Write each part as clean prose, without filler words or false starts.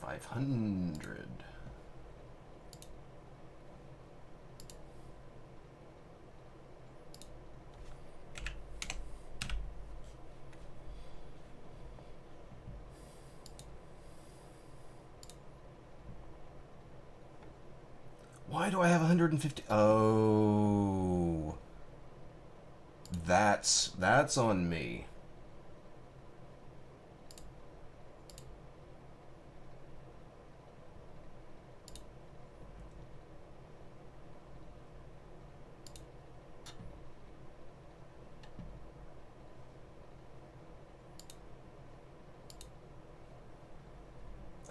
500. Why do I have 150? Oh, that's on me.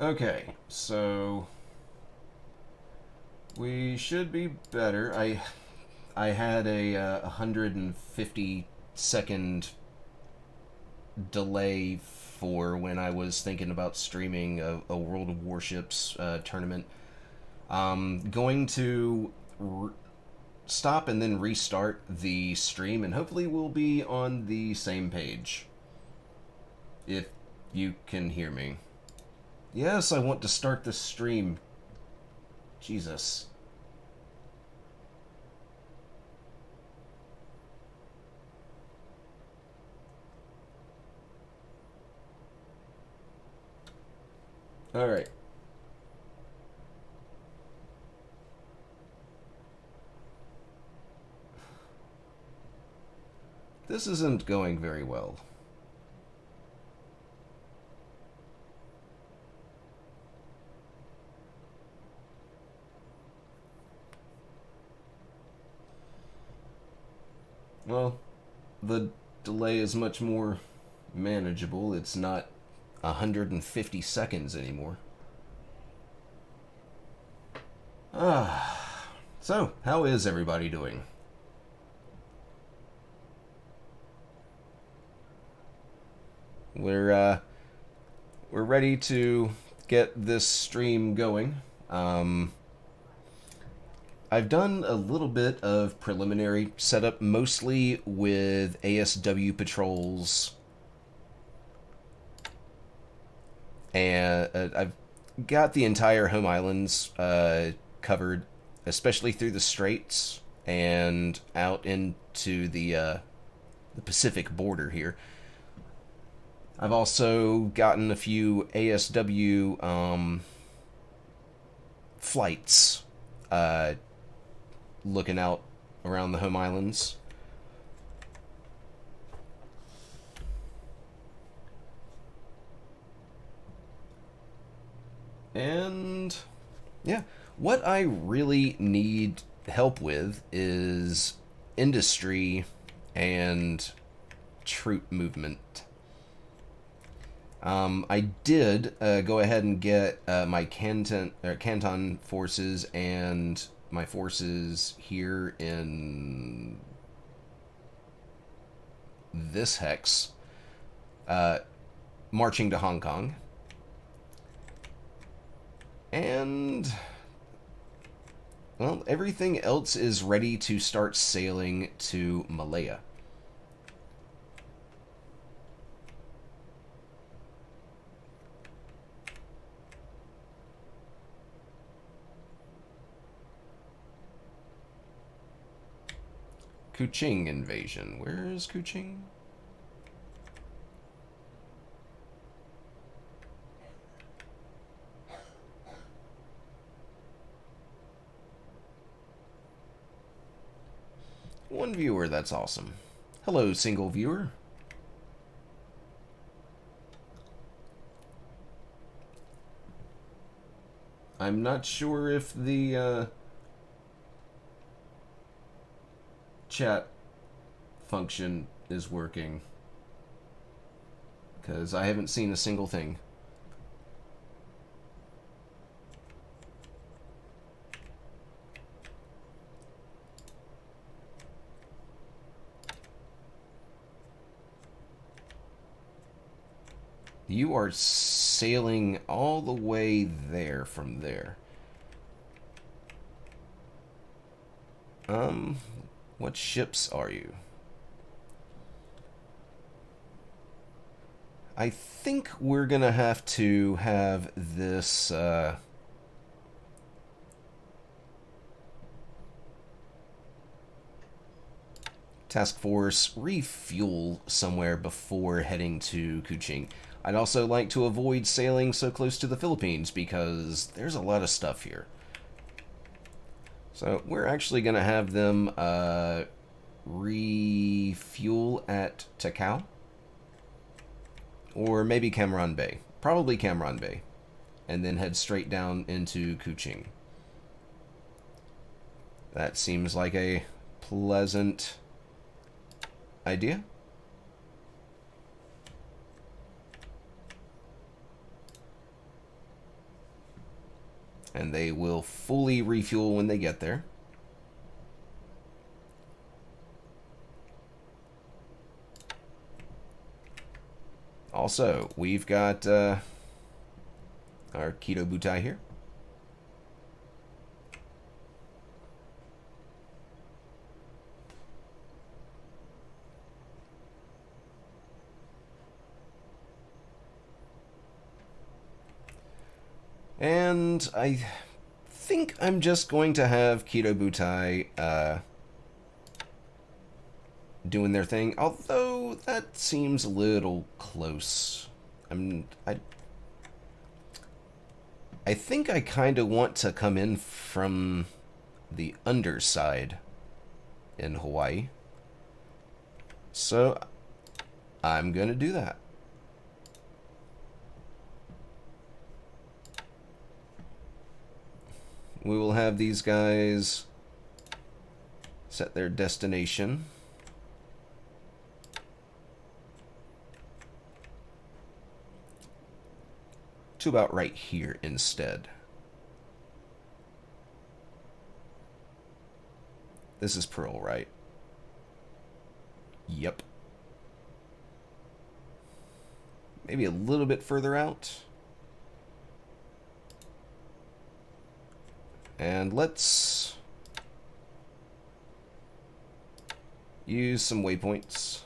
Okay, so we should be better. I had a 150-second delay for when I was thinking about streaming a World of Warships tournament. Going to stop and then restart the stream, and hopefully we'll be on the same page. If you can hear me. Yes, I want to start the stream. Jesus. Alright. This isn't going very well. Well, the delay is much more manageable. It's not 150 seconds anymore. So, how is everybody doing? We're ready to get this stream going. I've done a little bit of preliminary setup, mostly with ASW patrols, and I've got the entire home islands covered, especially through the straits and out into the Pacific border here. I've also gotten a few ASW flights looking out around the home islands. And yeah, what I really need help with is industry and troop movement. I did go ahead and get my Canton forces and my forces here in this hex marching to Hong Kong. And, well, everything else is ready to start sailing to Malaya. Kuching invasion. Where is Kuching? One viewer, that's awesome. Hello, single viewer. I'm not sure if the chat function is working, because I haven't seen a single thing. You are sailing all the way there from there. What ships are you? I think we're going to have this task force refuel somewhere before heading to Kuching. I'd also like to avoid sailing so close to the Philippines because there's a lot of stuff here. So we're actually going to have them refuel at Takao. Or maybe Cameron Bay. Probably Cameron Bay. And then head straight down into Kuching. That seems like a pleasant idea. And they will fully refuel when they get there. Also, we've got our Keto Butai here. And I think I'm just going to have Keto Butai doing their thing, although that seems a little close. I think I kind of want to come in from the underside in Hawaii. So I'm going to do that. We will have these guys set their destination. To about right here instead. This is Pearl, right? Yep. Maybe a little bit further out. And let's use some waypoints.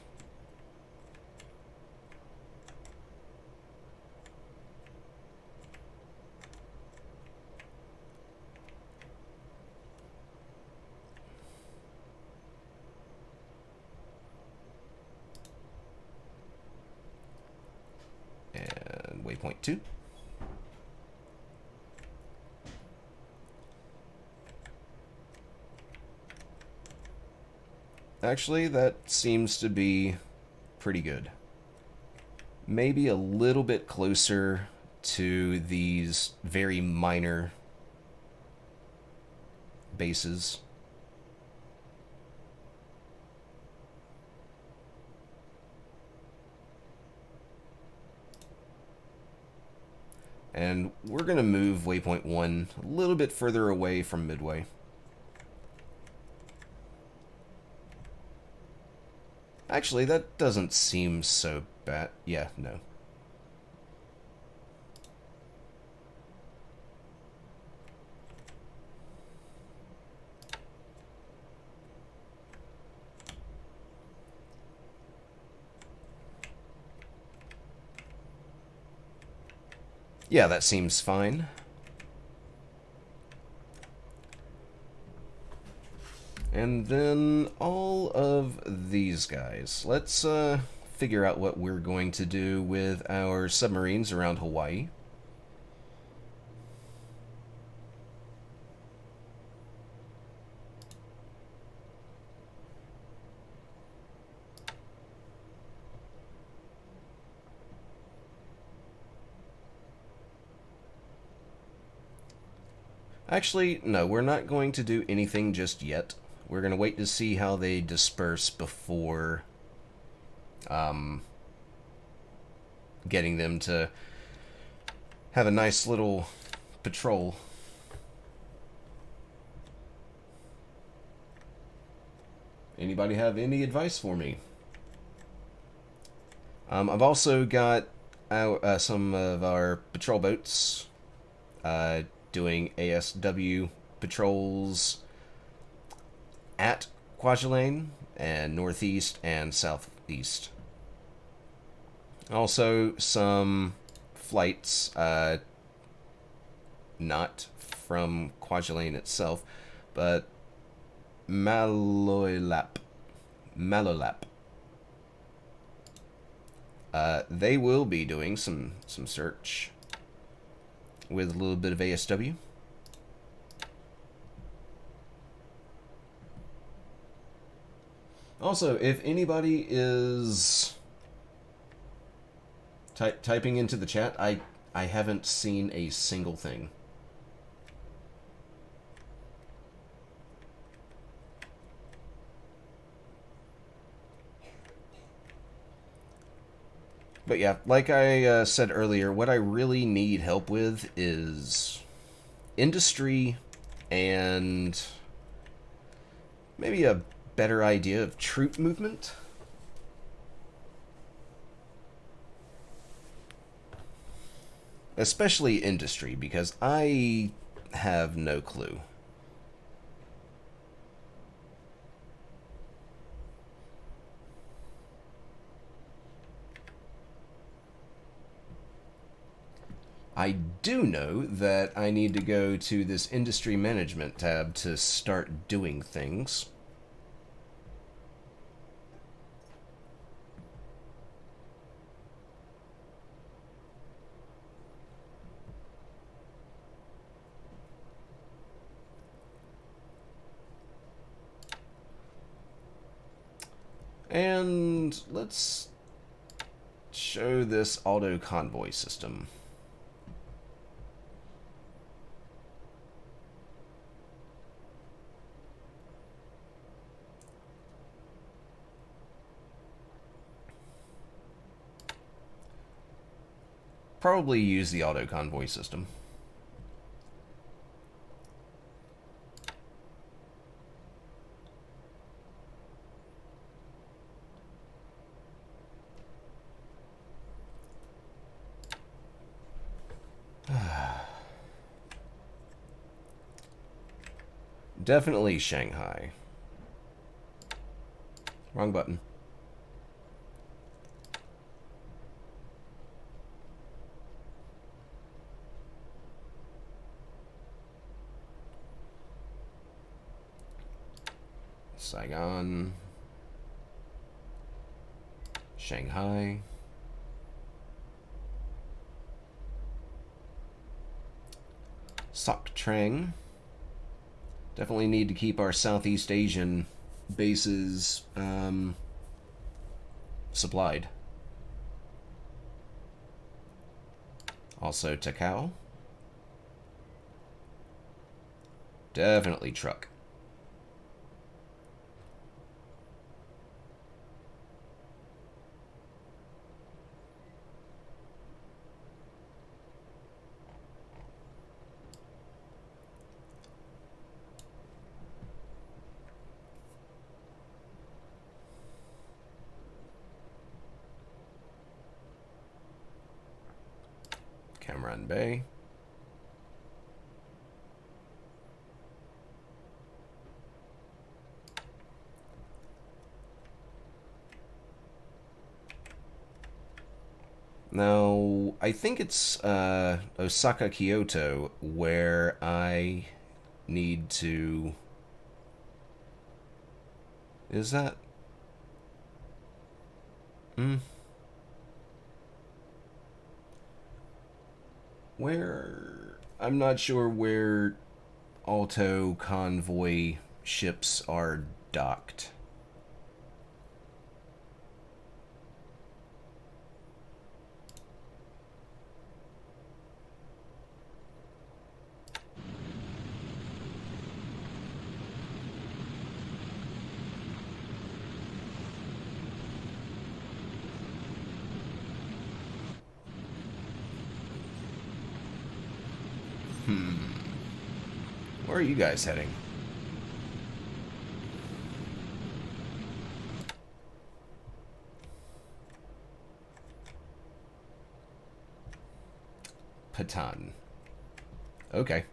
And waypoint 2. Actually, that seems to be pretty good. Maybe a little bit closer to these very minor bases. And we're going to move waypoint 1 a little bit further away from Midway. Actually, that doesn't seem so bad. Yeah, no. Yeah, that seems fine. And then all of these guys. Let's figure out what we're going to do with our submarines around Hawaii. Actually, no, we're not going to do anything just yet. We're going to wait to see how they disperse before getting them to have a nice little patrol. Anybody have any advice for me? I've also got some of our patrol boats doing ASW patrols at Kwajalein and northeast and southeast. Also, some flights, not from Kwajalein itself, but Maloylap. Malolap. They will be doing some search with a little bit of ASW. Also, if anybody is typing into the chat, I haven't seen a single thing. But yeah, like I said earlier, what I really need help with is industry and maybe a better idea of troop movement. Especially industry, because I have no clue. I do know that I need to go to this industry management tab to start doing things. And let's show this auto convoy system. Probably use the auto convoy system. Definitely Shanghai. Wrong button. Saigon. Shanghai. Sok Trang. Definitely need to keep our Southeast Asian bases supplied. Also Takao. Definitely truck. Cameron Bay. Now, I think it's Osaka, Kyoto, where I need to... Is that... Where... I'm not sure where auto convoy ships are docked. Where are you guys heading? Patan. Okay.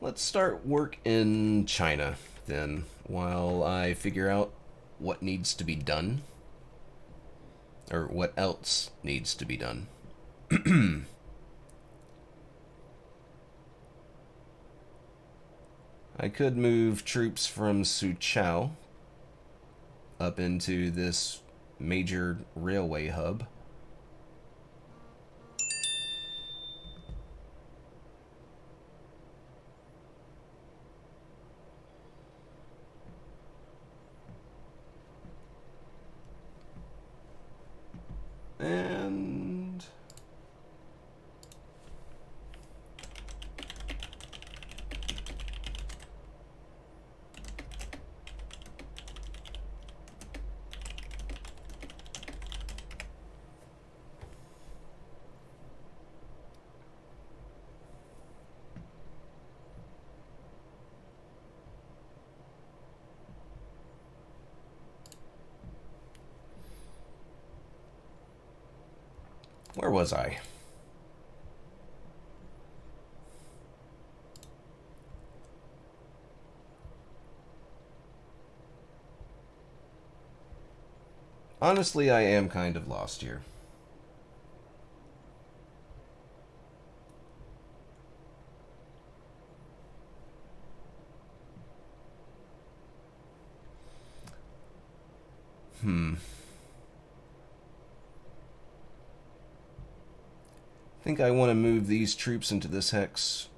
let's start work in China then, while I figure out what needs to be done, or what else needs to be done. I could move troops from Suchao up into this major railway hub. And where was I? Honestly, I am kind of lost here. I think I want to move these troops into this hex,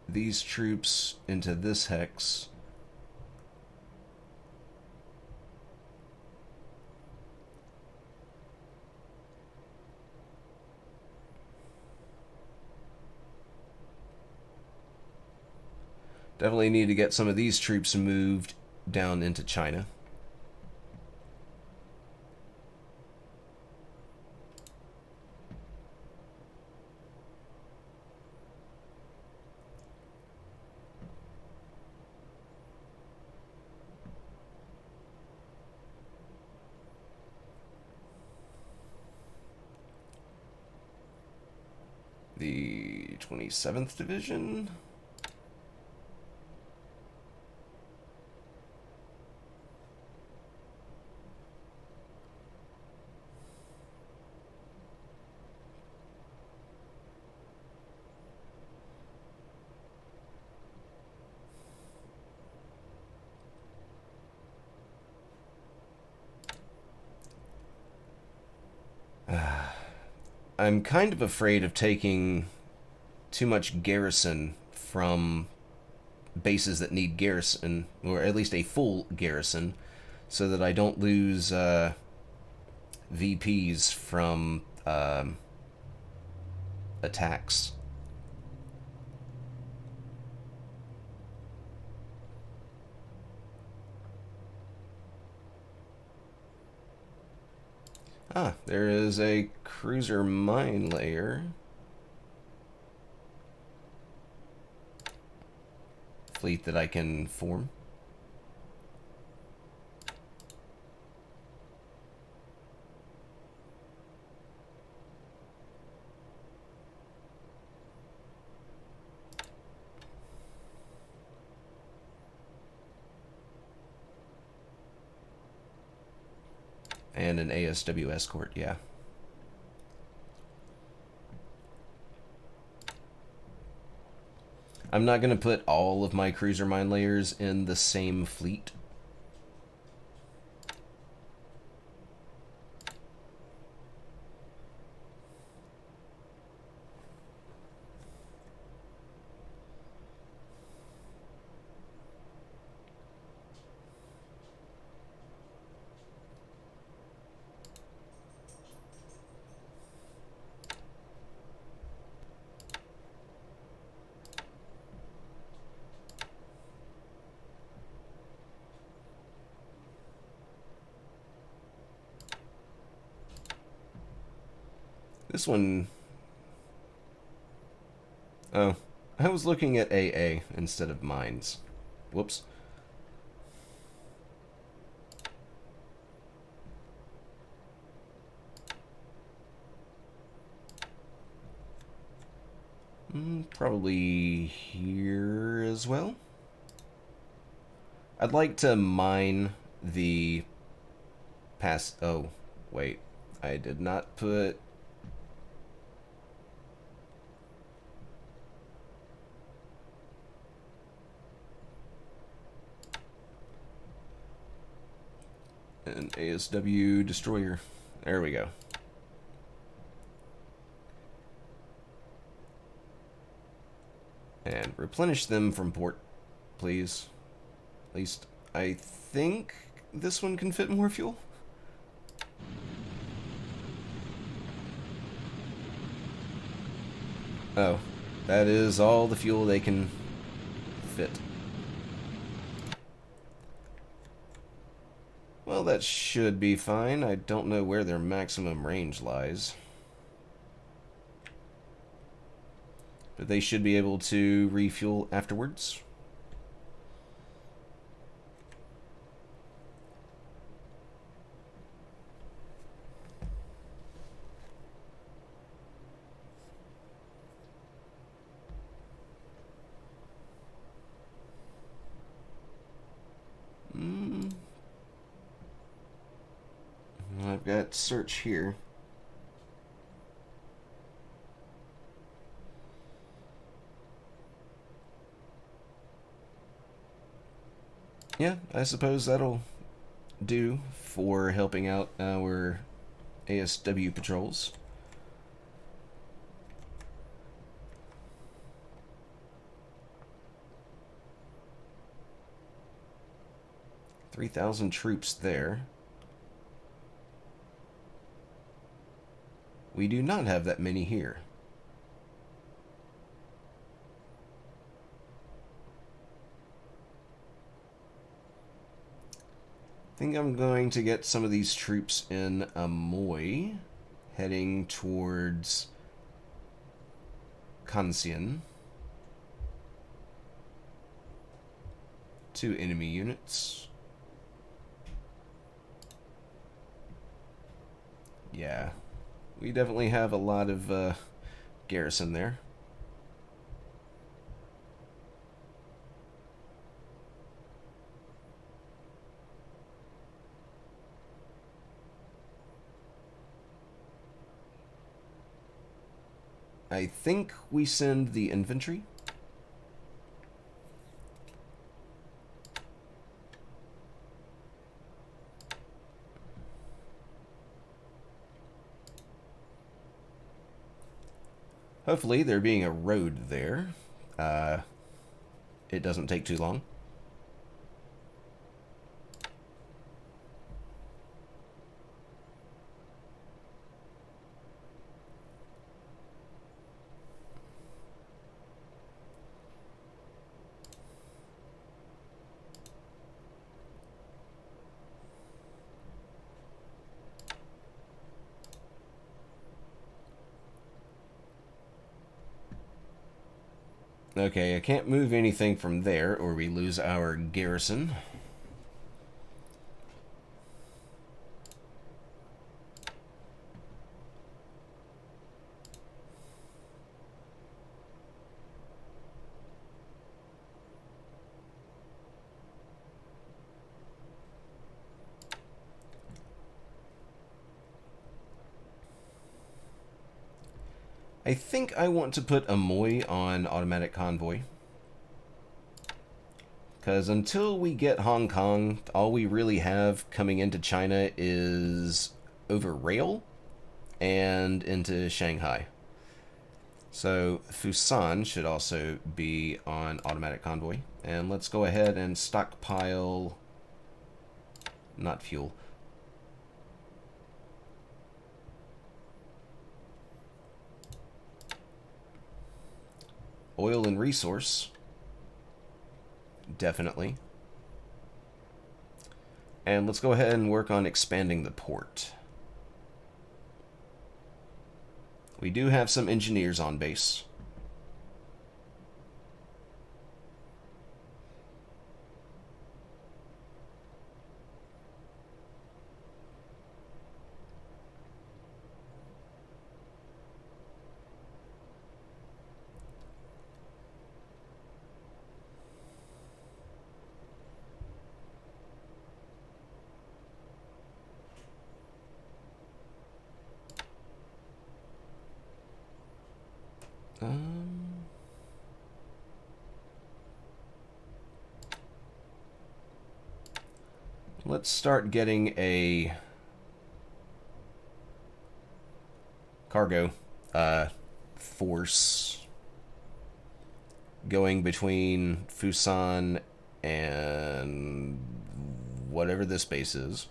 these troops into this hex. Definitely need to get some of these troops moved down into China. The 27th Division. I'm kind of afraid of taking too much garrison from bases that need garrison, or at least a full garrison, so that I don't lose VPs from attacks. Ah, there is a cruiser mine layer. Fleet that I can form. And an ASW escort, yeah. I'm not going to put all of my cruiser mine layers in the same fleet. This one... Oh, I was looking at AA instead of mines. Whoops. Probably here as well. I'd like to mine the pass. Oh, wait. I did not put. An ASW destroyer. There we go. And replenish them from port, please. At least I think this one can fit more fuel. Oh, that is all the fuel they can fit. Well, that should be fine. I don't know where their maximum range lies. But they should be able to refuel afterwards. I've got search here. Yeah, I suppose that'll do for helping out our ASW patrols. $3,000 troops there. We do not have that many here. I think I'm going to get some of these troops in Amoy, heading towards Kansian. 2 enemy units. Yeah, we definitely have a lot of garrison there. I think we send the infantry. Hopefully, there being a road there, it doesn't take too long. Okay, I can't move anything from there or we lose our garrison. I think I want to put Amoy on automatic convoy. Because until we get Hong Kong, all we really have coming into China is over rail and into Shanghai. So Fusan should also be on automatic convoy. And let's go ahead and stockpile, not fuel, oil and resource, definitely. And let's go ahead and work on expanding the port. We do have some engineers on base. Let's start getting a cargo force going between Fusan and whatever this base is.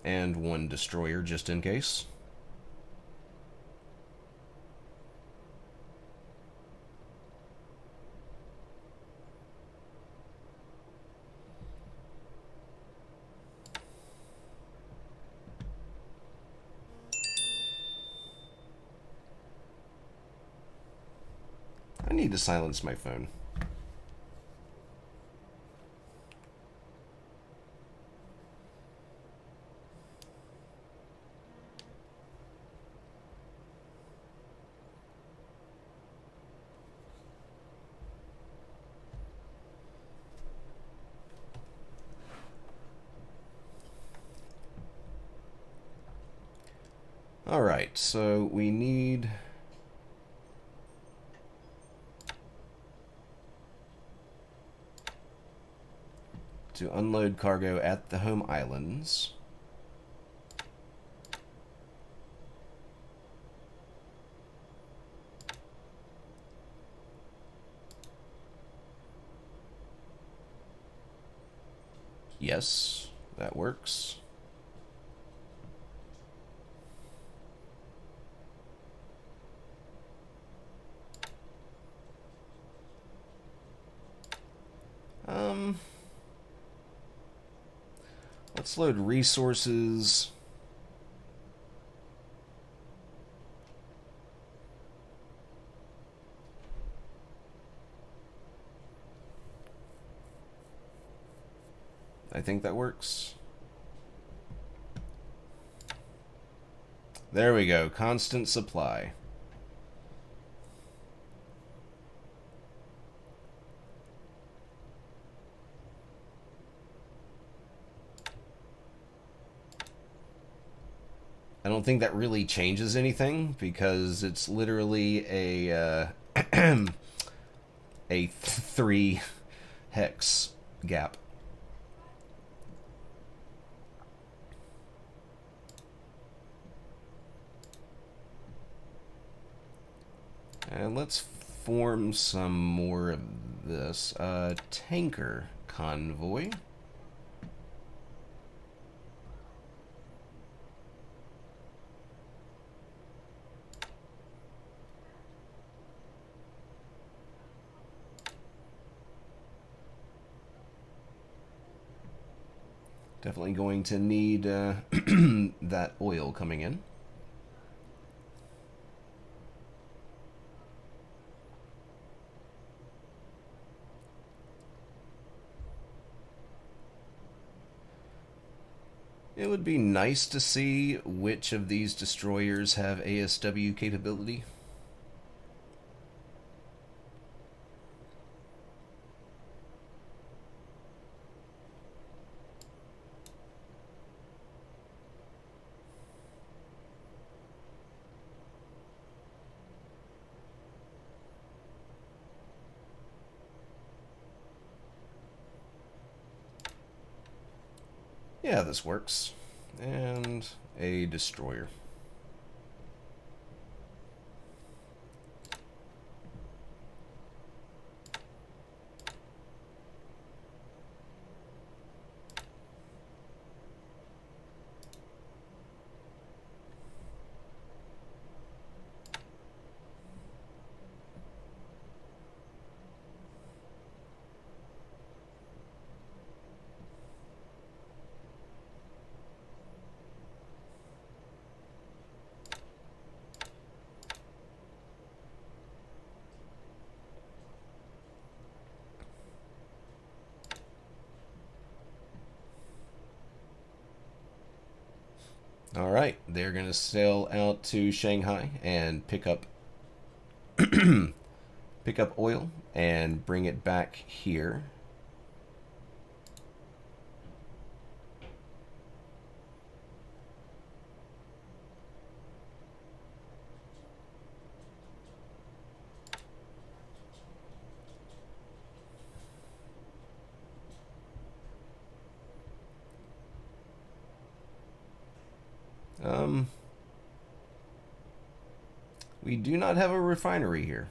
And one destroyer just in case. I need to silence my phone. Alright, so we need to unload cargo at the home islands. Yes, that works. Let's load resources. I think that works. There we go. Constant supply. I don't think that really changes anything because it's literally a a 3 hex gap. And let's form some more of this. Tanker convoy. Definitely going to need that oil coming in. It would be nice to see which of these destroyers have ASW capability. Yeah, this works. And a destroyer. All right, they're going to sail out to Shanghai and pick up oil and bring it back here. We do not have a refinery here.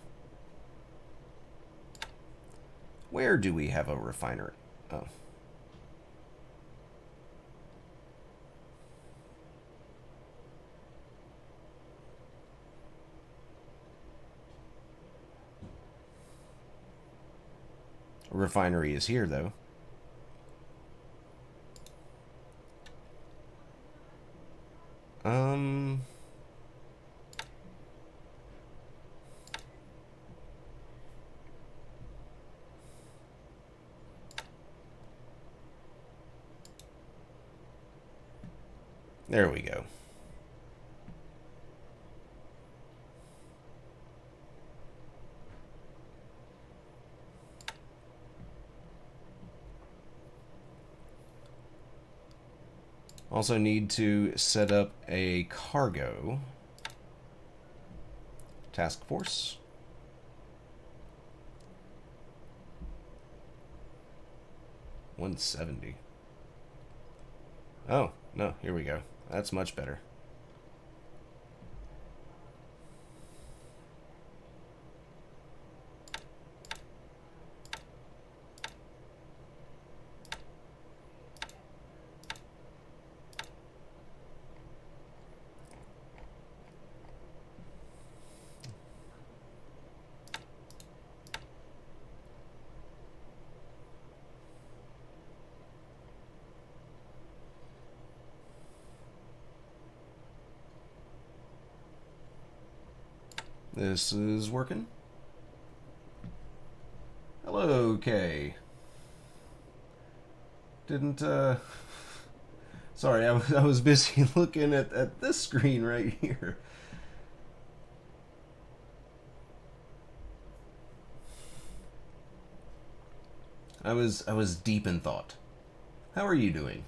Where do we have a refinery? Oh. A refinery is here, though. There we go. Also need to set up a cargo task force. $170. Oh, no, here we go. That's much better. This is working. Hello, Kay. Didn't, Sorry, I was busy looking at this screen right here. I was deep in thought. How are you doing?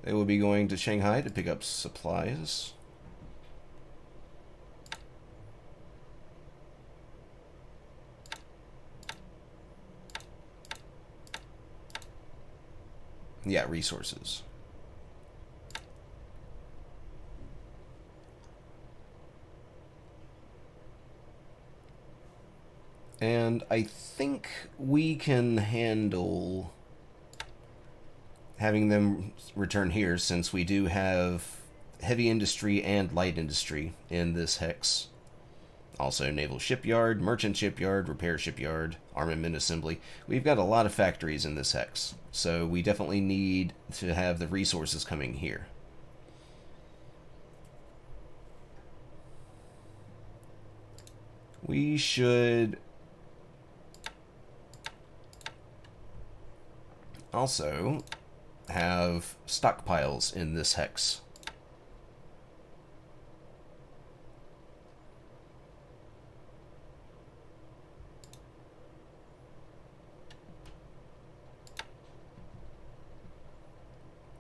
They will be going to Shanghai to pick up supplies. Yeah, resources. And I think we can handle having them return here, since we do have heavy industry and light industry in this hex. Also naval shipyard, merchant shipyard, repair shipyard, armament assembly. We've got a lot of factories in this hex, so we definitely need to have the resources coming here. We should also have stockpiles in this hex.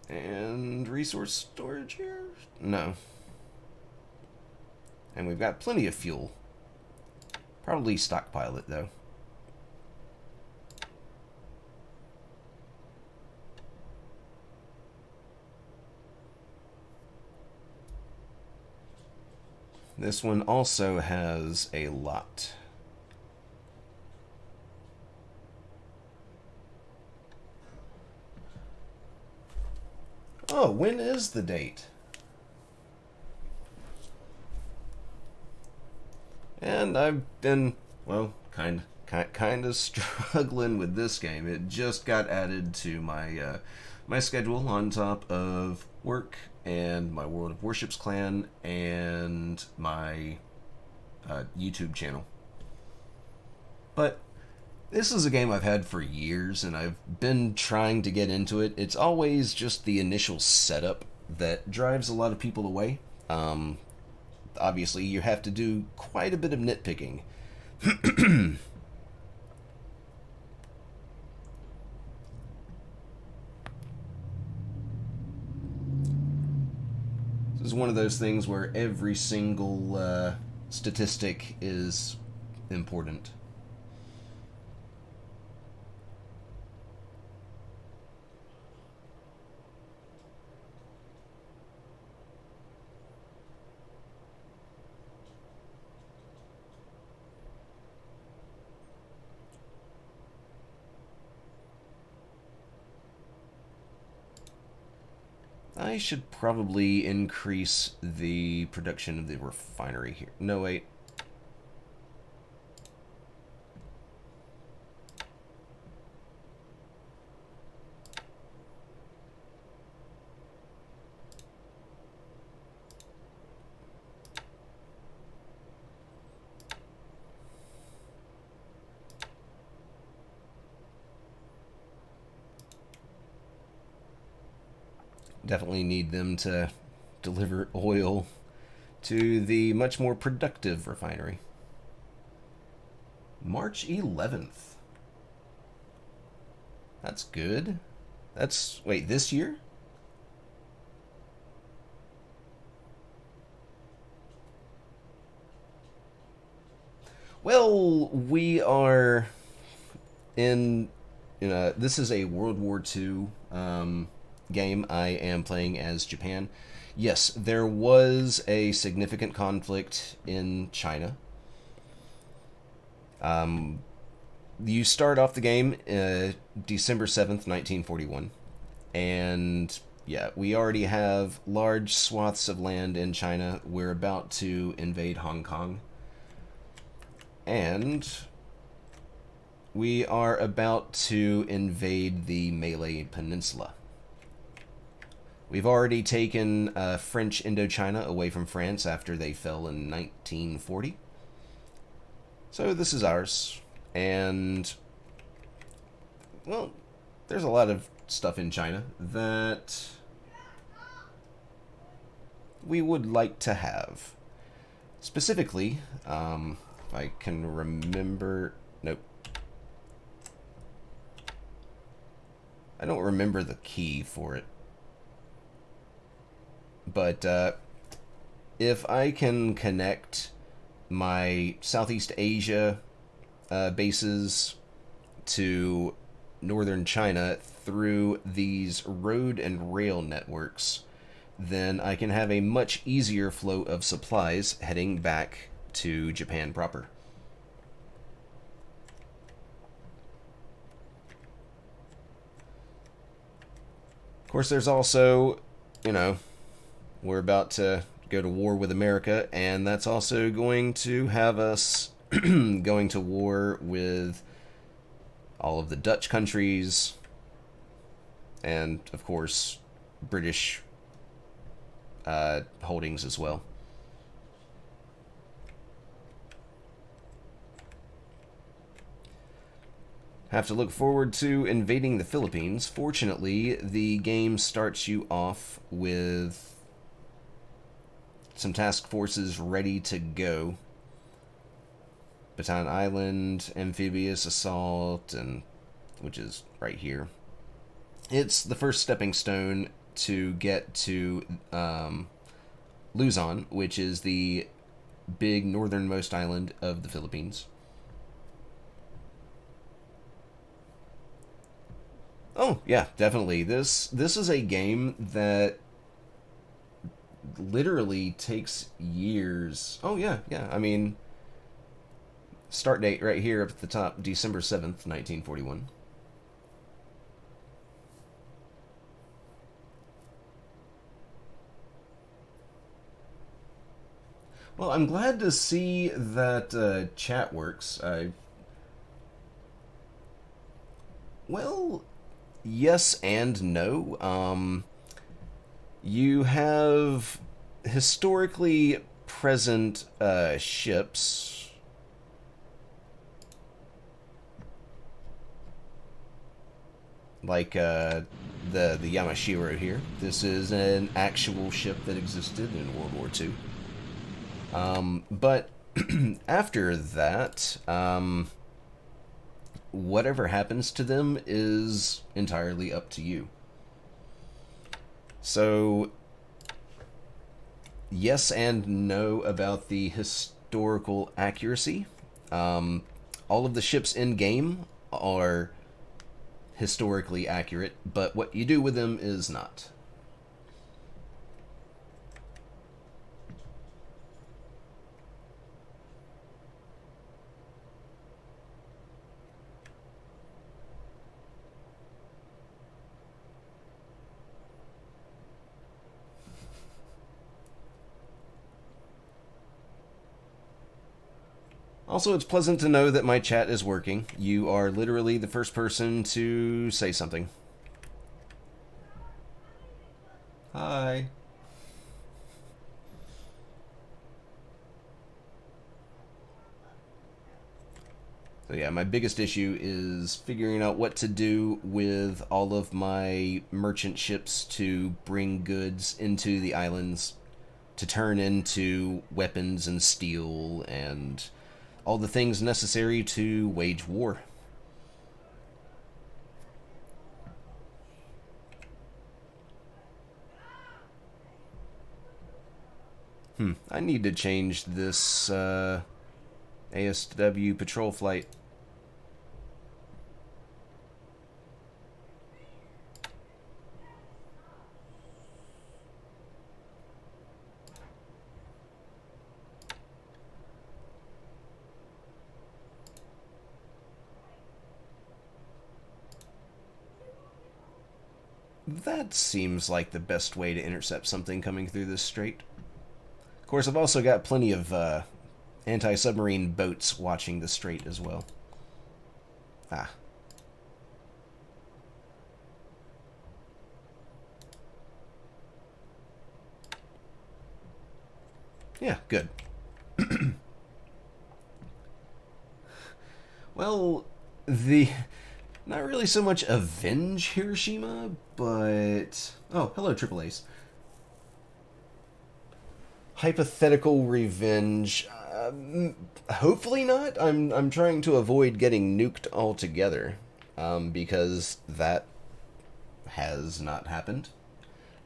And resource storage here? No. And we've got plenty of fuel. Probably stockpile it, though. This one also has a lot. Oh, when is the date? And I've been, well, kind kind of struggling with this game. It just got added to my schedule on top of work and my World of Warships clan and my YouTube channel. But this is a game I've had for years, and I've been trying to get into it. It's always just the initial setup that drives a lot of people away. Obviously, you have to do quite a bit of nitpicking. This is one of those things where every single statistic is important. I should probably increase the production of the refinery here. No, wait. Definitely need them to deliver oil to the much more productive refinery. March 11th. That's good. That's, wait, this year? Well, we are in, this is a World War II game. I am playing as Japan. Yes, there was a significant conflict in China. You start off the game December 7th, 1941. And yeah, we already have large swaths of land in China. We're about to invade Hong Kong. And we are about to invade the Malay Peninsula. We've already taken French Indochina away from France after they fell in 1940. So this is ours. And, well, there's a lot of stuff in China that we would like to have. Specifically, if I can remember... Nope. I don't remember the key for it. But if I can connect my Southeast Asia bases to northern China through these road and rail networks, then I can have a much easier flow of supplies heading back to Japan proper. Of course, there's also, we're about to go to war with America, and that's also going to have us going to war with all of the Dutch countries, and, of course, British holdings as well. Have to look forward to invading the Philippines. Fortunately, the game starts you off with some task forces ready to go. Bataan Island, amphibious assault, and which is right here. It's the first stepping stone to get to Luzon, which is the big northernmost island of the Philippines. Oh, yeah, definitely. This is a game that literally takes years. Oh, yeah. I mean, start date right here up at the top, December 7th, 1941. Well, I'm glad to see that chat works. Well, yes and no. You have historically present ships like the Yamashiro here. This is an actual ship that existed in World War II. But after that, whatever happens to them is entirely up to you. So, yes and no about the historical accuracy. All of the ships in game are historically accurate, but what you do with them is not. Also, it's pleasant to know that my chat is working. You are literally the first person to say something. Hi. So yeah, my biggest issue is figuring out what to do with all of my merchant ships to bring goods into the islands to turn into weapons and steel and all the things necessary to wage war. I need to change this ASW patrol flight. That seems like the best way to intercept something coming through this strait. Of course, I've also got plenty of anti-submarine boats watching the strait as well. Ah. Yeah, good. Well, the... Not really so much avenge Hiroshima, but... Oh, hello, Triple Ace. Hypothetical revenge. Hopefully not. I'm trying to avoid getting nuked altogether, because that has not happened.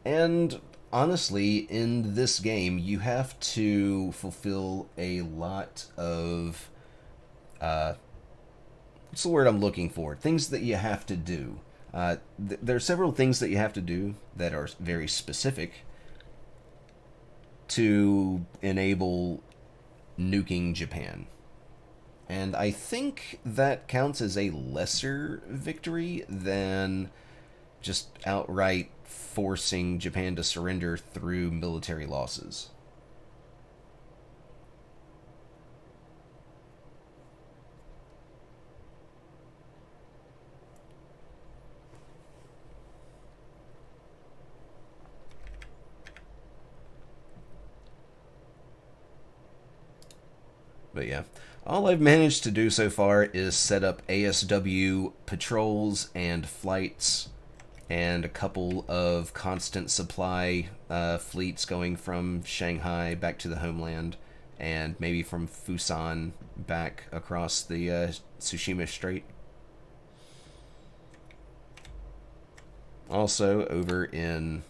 And honestly, in this game, you have to fulfill a lot of what's the word I'm looking for? Things that you have to do. There are several things that you have to do that are very specific to enable nuking Japan. And I think that counts as a lesser victory than just outright forcing Japan to surrender through military losses. But yeah, all I've managed to do so far is set up ASW patrols and flights and a couple of constant supply fleets going from Shanghai back to the homeland and maybe from Fusan back across the Tsushima Strait. Also over in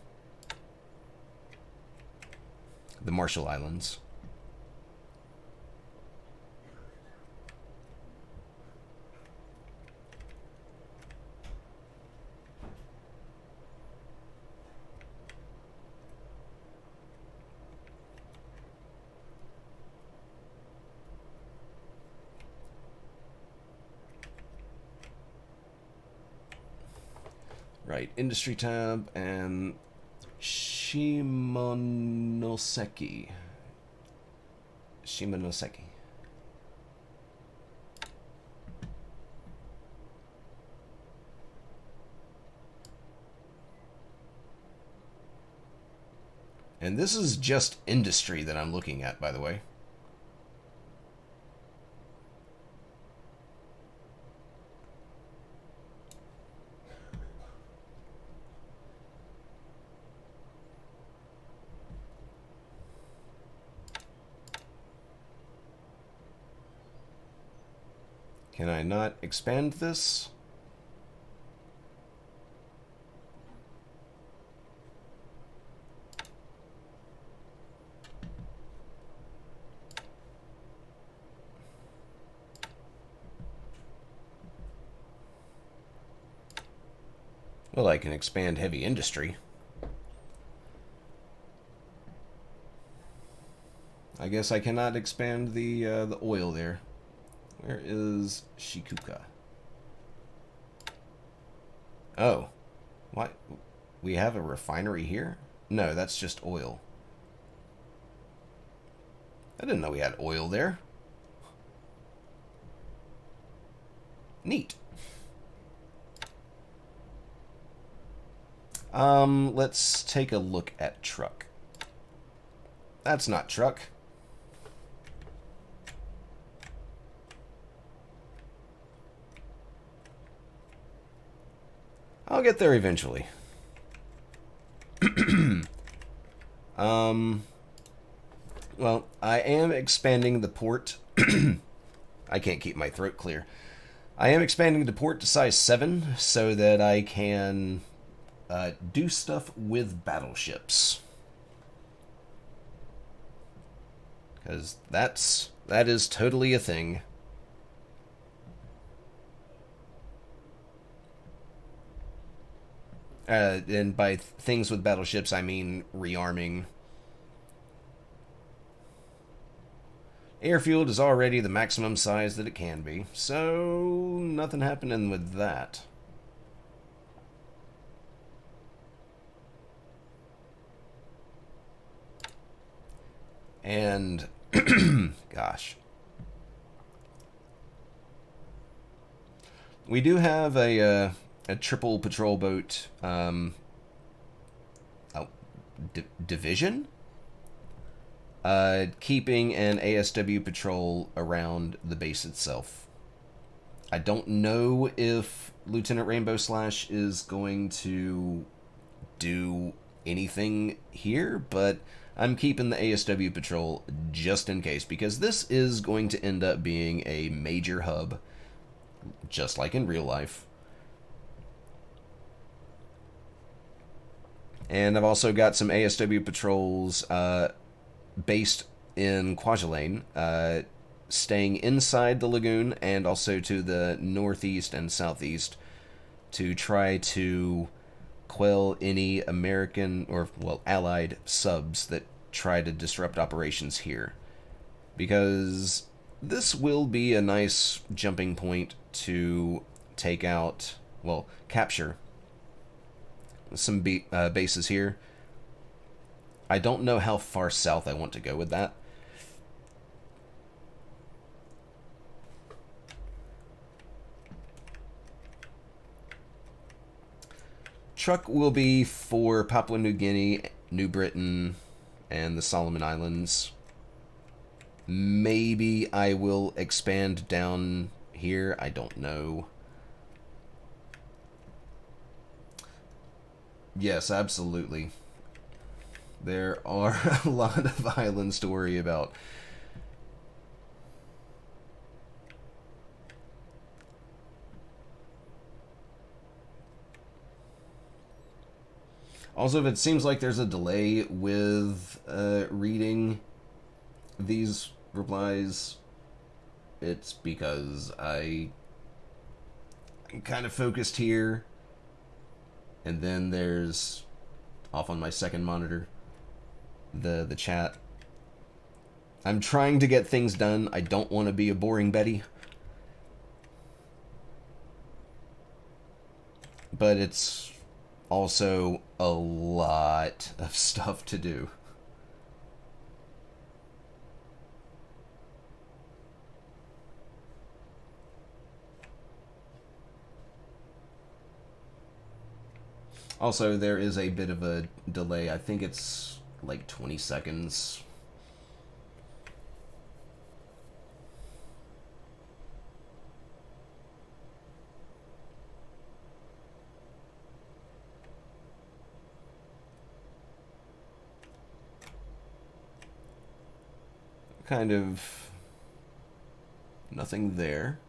the Marshall Islands. Right, Industry tab and Shimonoseki. Shimonoseki. And this is just industry that I'm looking at, by the way. Can I not expand this? Well, I can expand heavy industry. I guess I cannot expand the oil there. Where is Shikuka? Oh, what? We have a refinery here? No, that's just oil. I didn't know we had oil there. Neat. Let's take a look at truck. That's not truck. I'll get there eventually. Well, I am expanding the port. I can't keep my throat clear. I am expanding the port to size 7 so that I can do stuff with battleships. Because that is totally a thing. And by things with battleships, I mean rearming. Airfield is already the maximum size that it can be, so nothing happening with that. And, gosh. We do have a triple patrol boat division, keeping an ASW patrol around the base itself. I don't know if Lieutenant Rainbow Slash is going to do anything here, but I'm keeping the ASW patrol just in case, because this is going to end up being a major hub, just like in real life. And I've also got some ASW patrols based in Kwajalein, staying inside the lagoon and also to the northeast and southeast to try to quell any American or, well, allied subs that try to disrupt operations here. Because this will be a nice jumping point to take out, well, capture some bases here. I don't know how far south I want to go with that. Truck will be for Papua New Guinea, New Britain, and the Solomon Islands. Maybe I will expand down here. I don't know. Yes, absolutely. There are a lot of islands to worry about. Also, if it seems like there's a delay with reading these replies, it's because I'm kind of focused here, and then there's off on my second monitor the chat. I'm trying to get things done. I don't want to be a boring Betty, but it's also a lot of stuff to do. Also, there is a bit of a delay. I think it's like 20 seconds. Kind of nothing there.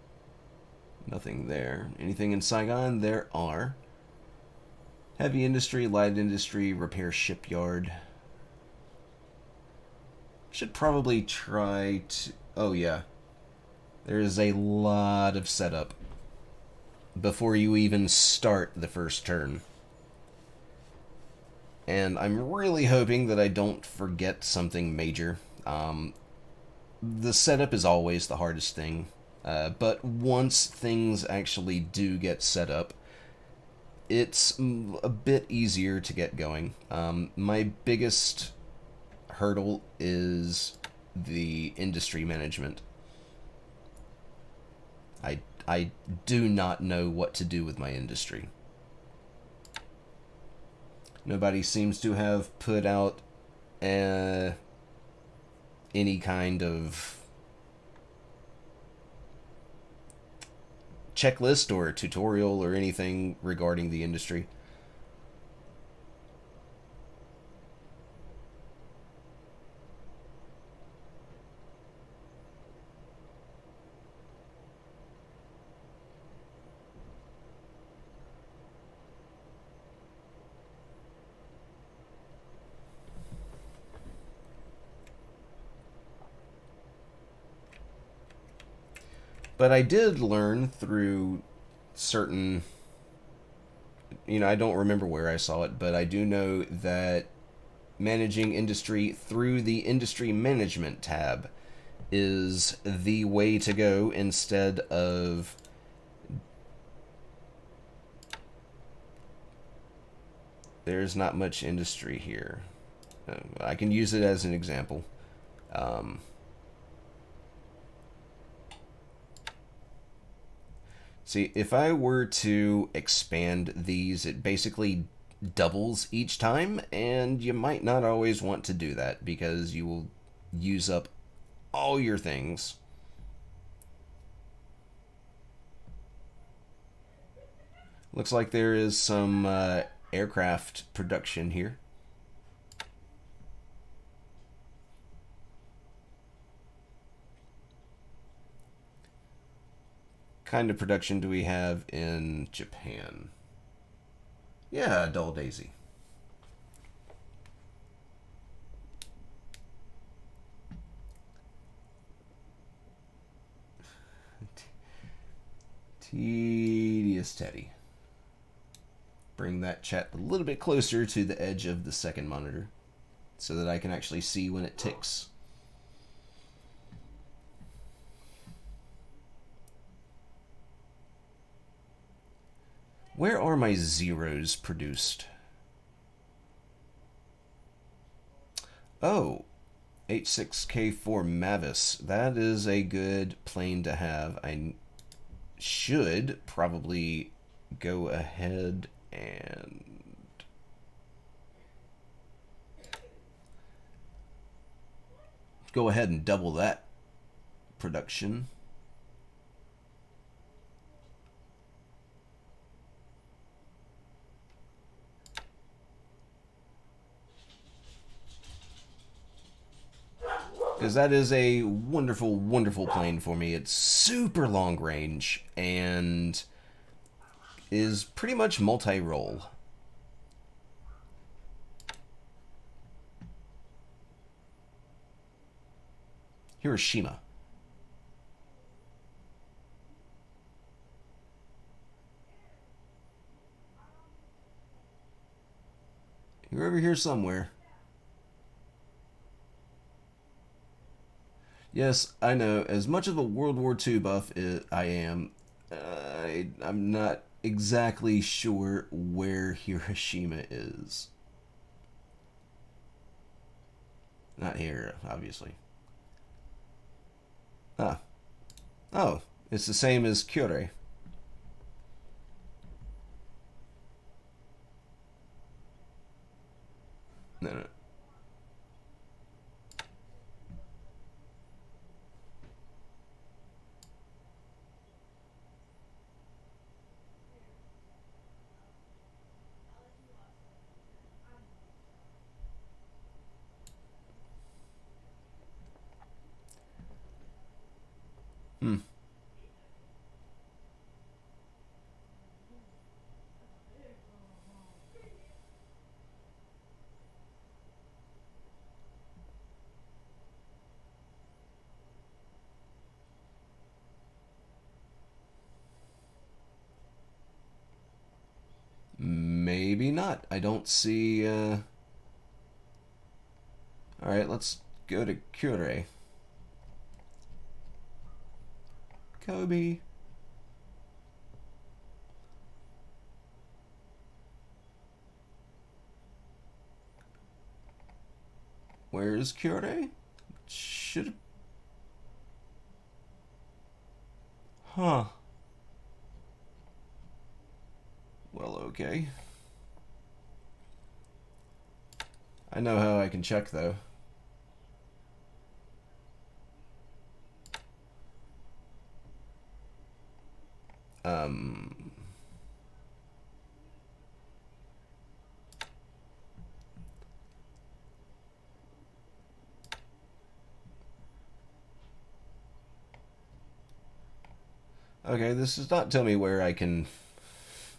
Nothing there. Anything in Saigon? There are. Heavy industry, light industry, repair shipyard. Should probably try to... Oh, yeah. There is a lot of setup before you even start the first turn. And I'm really hoping that I don't forget something major. The setup is always the hardest thing. But once things actually do get set up, it's a bit easier to get going. My biggest hurdle is the industry management. I do not know what to do with my industry. Nobody seems to have put out any kind of checklist or tutorial or anything regarding the industry. But I did learn through certain, I don't remember where I saw it, but I do know that managing industry through the industry management tab is the way to go instead of there's not much industry here. I can use it as an example. See, if I were to expand these, it basically doubles each time, and you might not always want to do that because you will use up all your things. Looks like there is some aircraft production here. Kind of production do we have in Japan? Yeah, Dull Daisy. Tedious Teddy. Bring that chat a little bit closer to the edge of the second monitor so that I can actually see when it ticks. Where are my zeros produced? Oh, H6K4 Mavis. That is a good plane to have. I should probably go ahead and double that production. Because that is a wonderful, wonderful plane for me. It's super long range and is pretty much multi-role. Hiroshima. You're over here somewhere. Yes, I know. As much of a World War II buff I am, I'm not exactly sure where Hiroshima is. Not here, obviously. Ah. Oh, it's the same as Kure. No, no. maybe not. I don't see... Alright, let's go to Kure. Kobe. Where is Kure? Should... Huh. Well, okay. I know how I can check, though. Okay, this does not tell me where I can...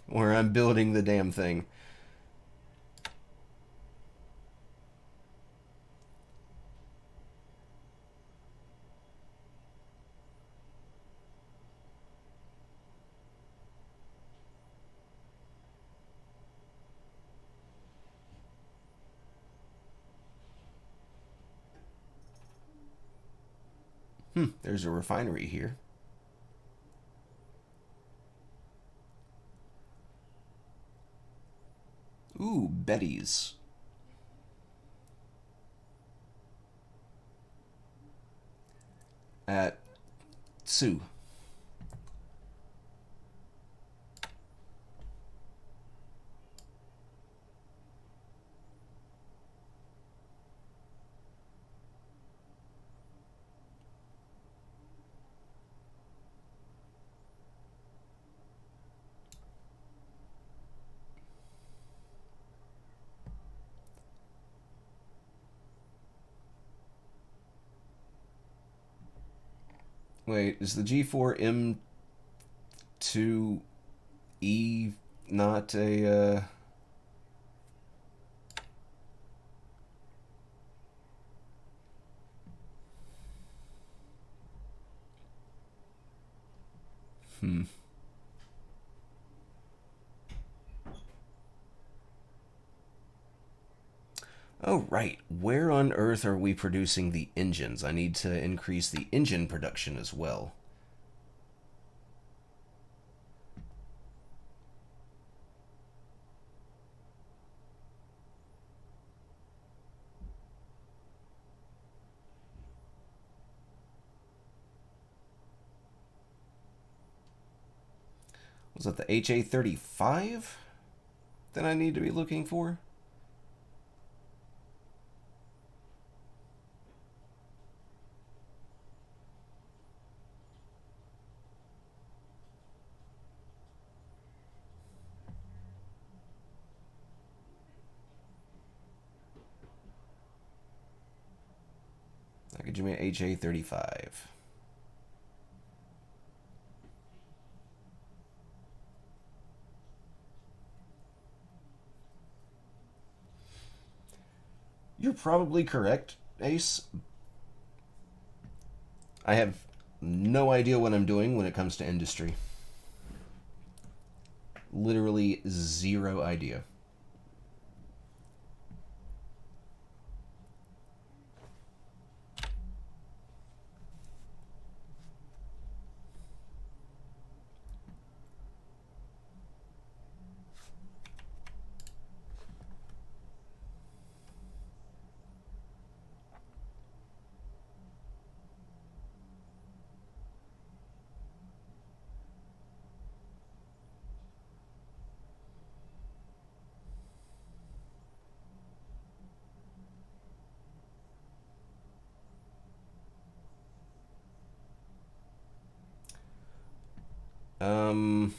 where I'm building the damn thing. There's a refinery here. Ooh, Betty's. At Sue. Wait, is the G4M2E not a, Oh, right. Where on earth are we producing the engines? I need to increase the engine production as well. Was that the HA35 that I need to be looking for? I could do me HA35. You're probably correct, Ace. I have no idea what I'm doing when it comes to industry. Literally zero idea. Um...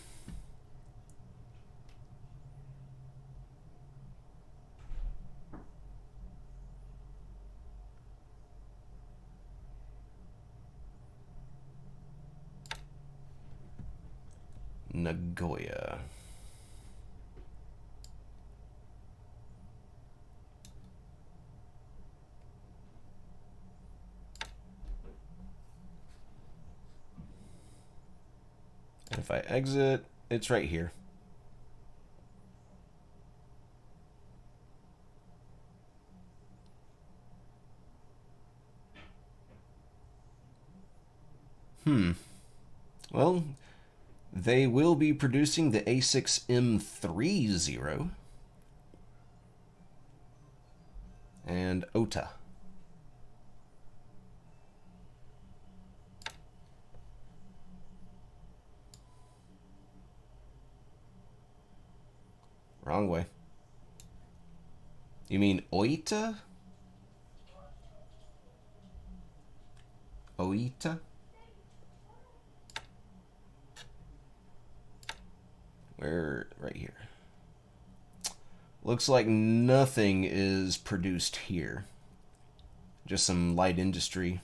Nagoya. And if I exit, it's right here. Well, they will be producing the A6M30 and OTA. Wrong way. You mean OITA? OITA? Where? Right here. Looks like nothing is produced here. Just some light industry.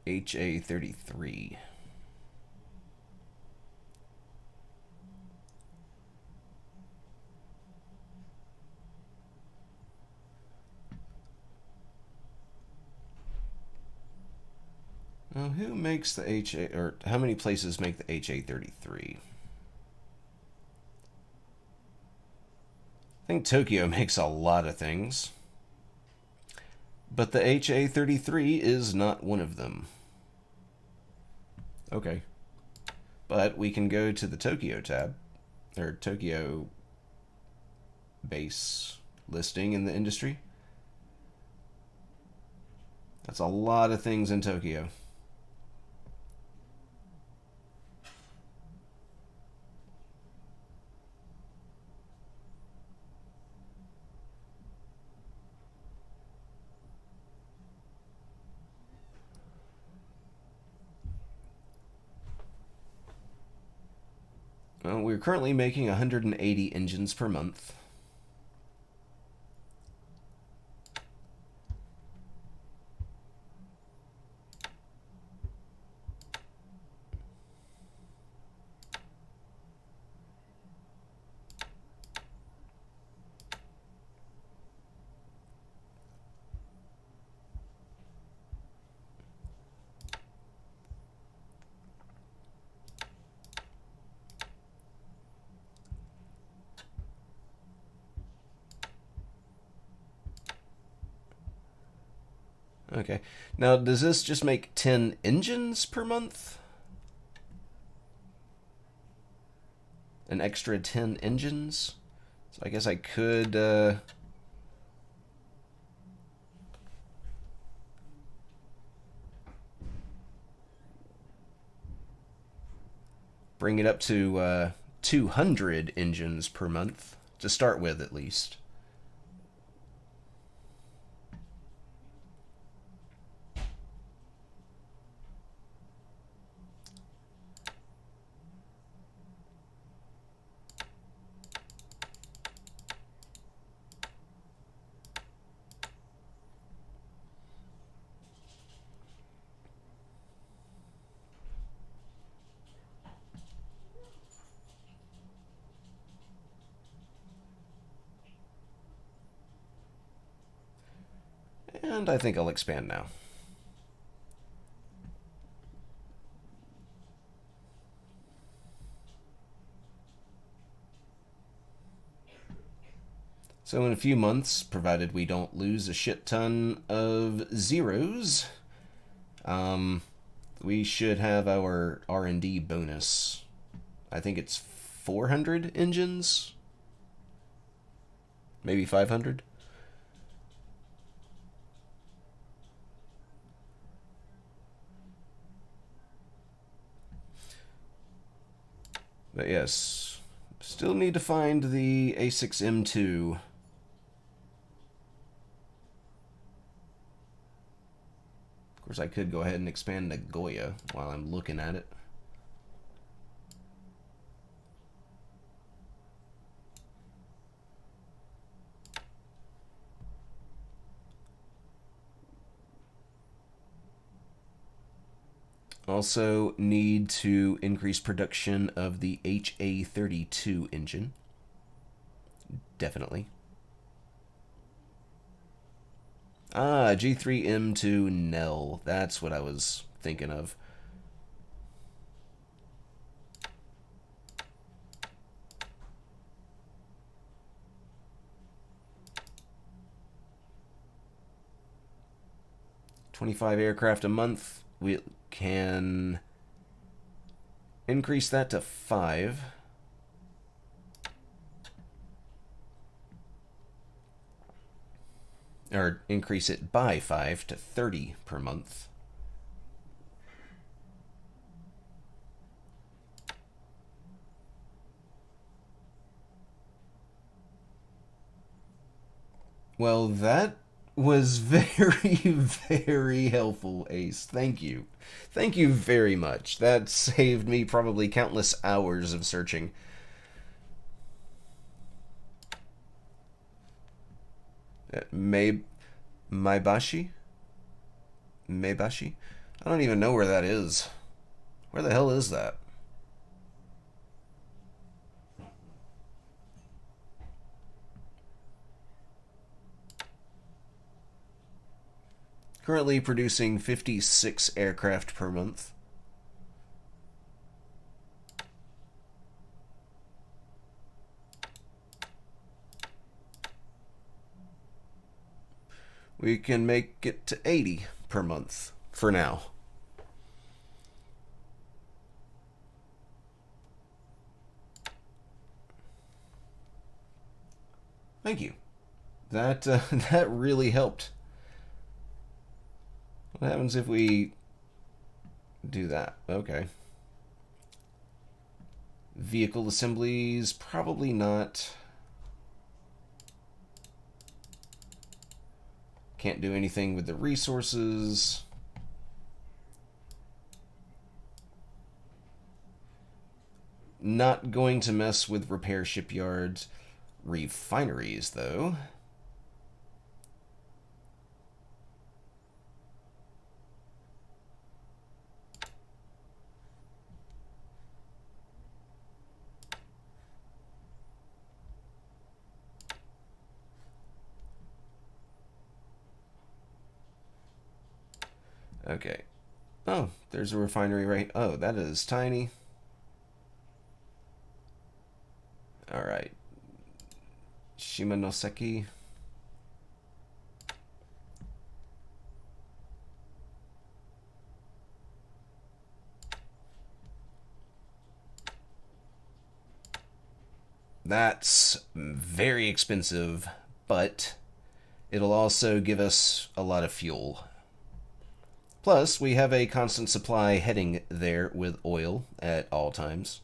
HA33. Now, who makes the HA, or how many places make the HA33? I think Tokyo makes a lot of things, but the HA33 is not one of them. Okay. But we can go to the Tokyo tab, or Tokyo base listing in the industry. That's a lot of things in Tokyo. Well, we're currently making 180 engines per month. Okay. Now, does this just make 10 engines per month? An extra 10 engines? So I guess I could... bring it up to 200 engines per month, to start with at least. And I think I'll expand now. So in a few months, provided we don't lose a shit ton of zeros, We should have our R&D bonus. I think it's 400 engines? Maybe 500? But yes, still need to find the A6M2. Of course, I could go ahead and expand Nagoya while I'm looking at it. Also need to increase production of the HA32 engine. Definitely. Ah, G3M2 Nell. That's what I was thinking of. $25 aircraft a month. We can increase that to 5. Or increase it by 5 to 30 per month. Well, that was very, very helpful, Ace. Thank you. Thank you very much. That saved me probably countless hours of searching. Maebashi? Maebashi? I don't even know where that is. Where the hell is that? Currently producing 56 aircraft per month. We can make it to 80 per month for now. Thank you. That that really helped. What happens if we do that? Okay. Vehicle assemblies, probably not. Can't do anything with the resources. Not going to mess with repair shipyards. Refineries, though. Okay. Oh, there's a refinery right... Oh, that is tiny. Alright. Shimonoseki. That's very expensive, but it'll also give us a lot of fuel. Plus, we have a constant supply heading there with oil at all times.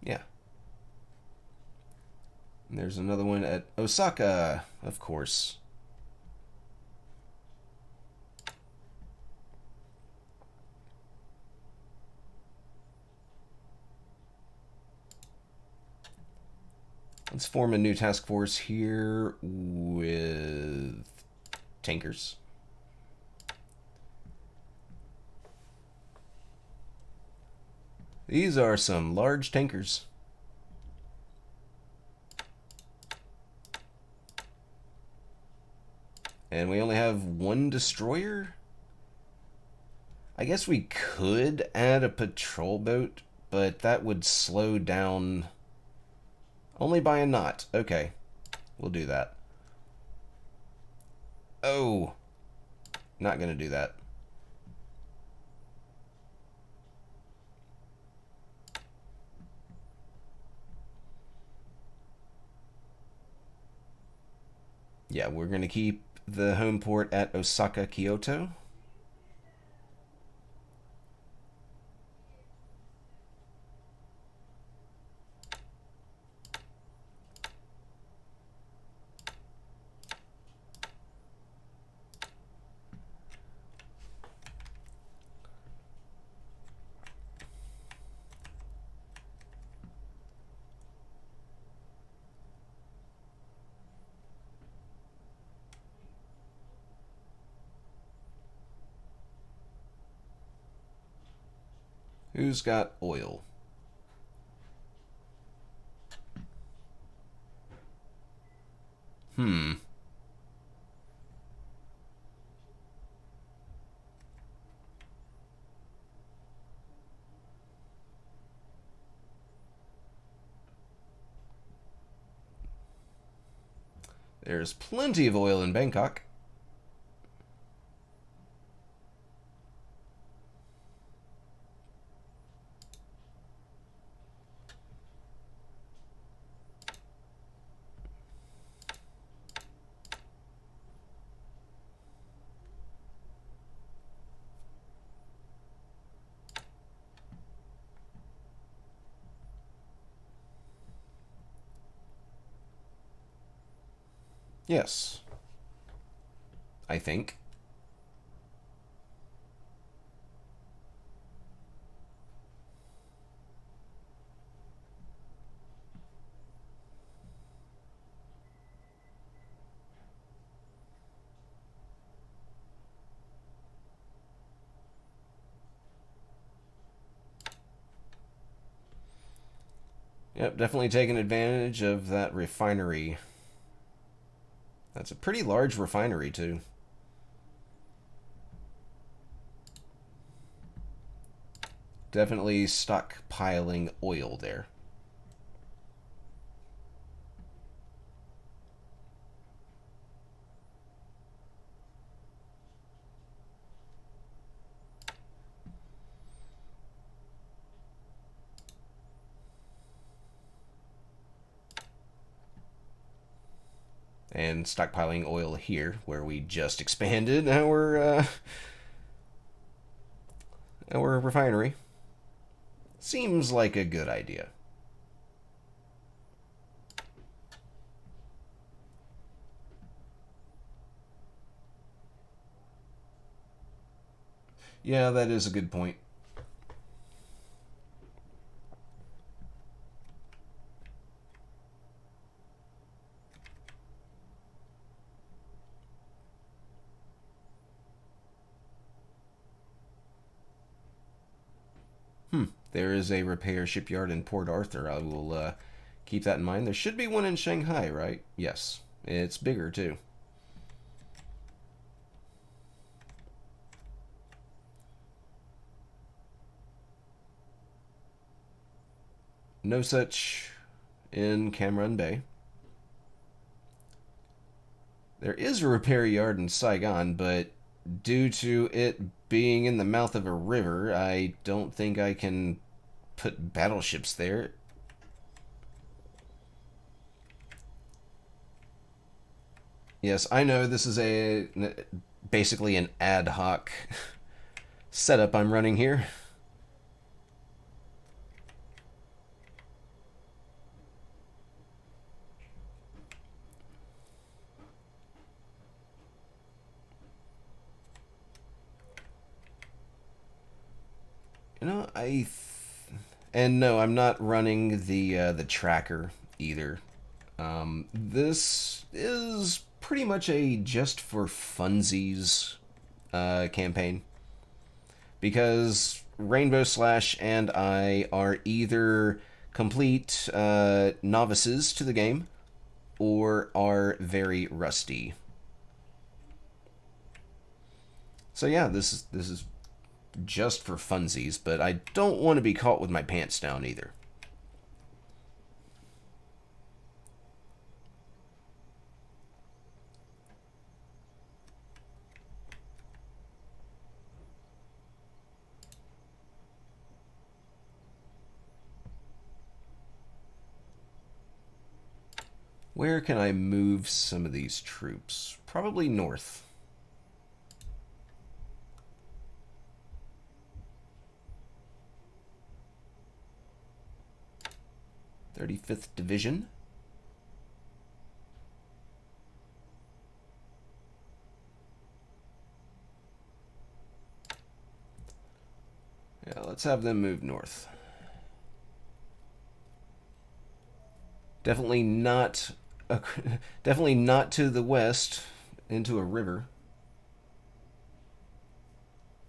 Yeah. And there's another one at Osaka, of course. Let's form a new task force here with tankers. These are some large tankers. And we only have one destroyer? I guess we could add a patrol boat, but that would slow down only by a knot. Okay. We'll do that. Oh, not gonna do that. Yeah, we're gonna keep the home port at Osaka, Kyoto. Who's got oil? Hmm. There's plenty of oil in Bangkok. Yes, I think. Yep, definitely taking advantage of that refinery. That's a pretty large refinery, too. Definitely stockpiling oil there. And stockpiling oil here, where we just expanded our refinery. Seems like a good idea. Yeah, that is a good point. There is a repair shipyard in Port Arthur. I will keep that in mind. There should be one in Shanghai, right? Yes. It's bigger, too. No such in Cam Bay. There is a repair yard in Saigon, but due to it being in the mouth of a river, I don't think I can put battleships there. Yes, I know this is basically an ad hoc setup I'm running here. You know, and no, I'm not running the tracker either. This is pretty much a just for funsies campaign because Rainbow Slash and I are either complete novices to the game or are very rusty. So yeah, this is just for funsies, but I don't want to be caught with my pants down either. Where can I move some of these troops? Probably north. 35th Division. Yeah, let's have them move north. Definitely not, definitely not to the west into a river.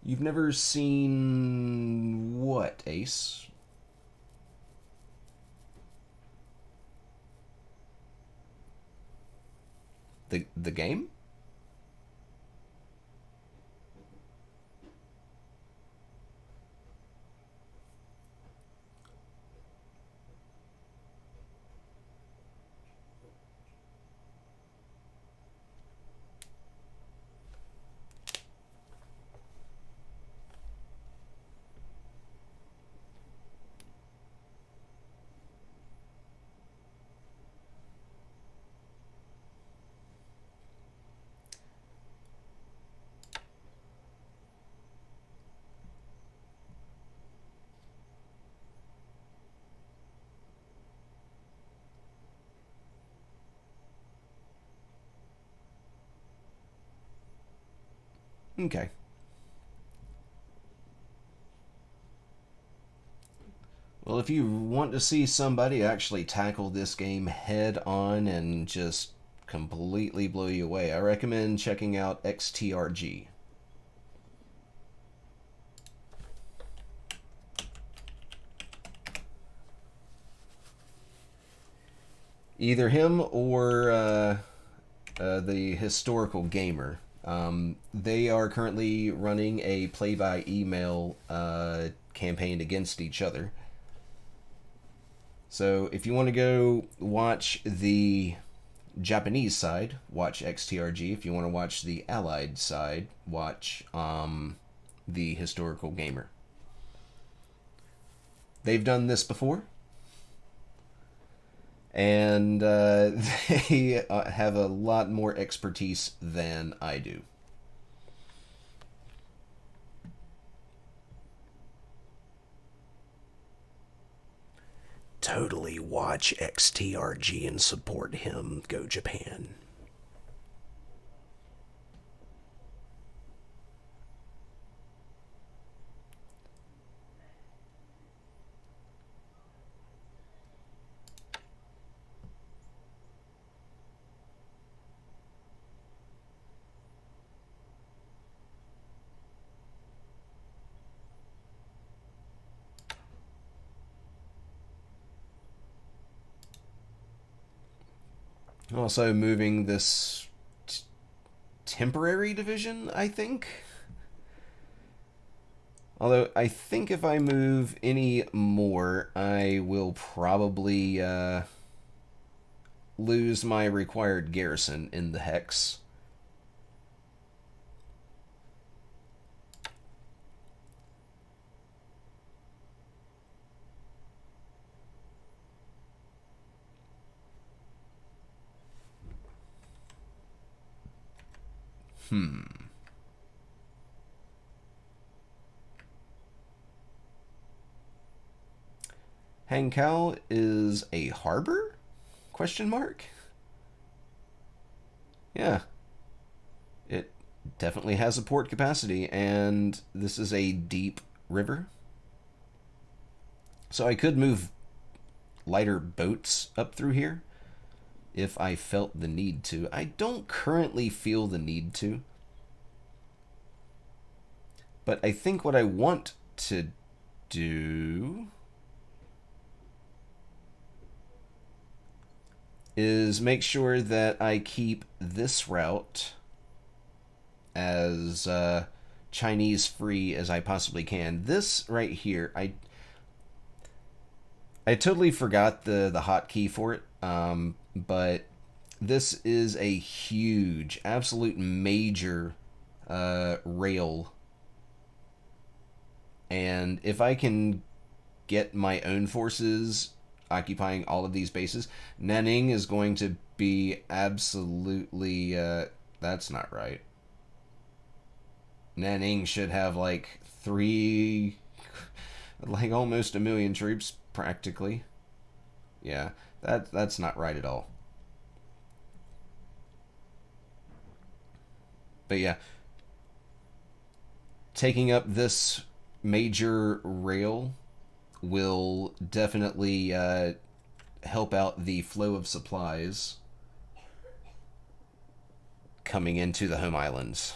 You've never seen what, Ace? The game? Okay. Well, if you want to see somebody actually tackle this game head on and just completely blow you away, I recommend checking out XTRG. Either him or the historical gamer. They are currently running a play-by-email campaign against each other. So if you want to go watch the Japanese side, watch XTRG. If you want to watch the Allied side, watch the historical gamer. They've done this before, and they have a lot more expertise than I do. Totally watch XTRG and support him. Go Japan. Also moving this temporary division, I think. Although I think if I move any more, I will probably lose my required garrison in the hex. Hankow is a harbor? Question mark? Yeah. It definitely has a port capacity, and this is a deep river. So I could move lighter boats up through here if I felt the need to. I don't currently feel the need to. But I think what I want to do is make sure that I keep this route as Chinese free as I possibly can. This right here, I totally forgot the hotkey for it, but this is a huge, absolute major rail, and if I can get my own forces occupying all of these bases, Nanning is going to be absolutely, that's not right. Nanning should have like like almost a million troops, practically. Yeah, that's not right at all. But yeah, taking up this major rail will definitely help out the flow of supplies coming into the home islands.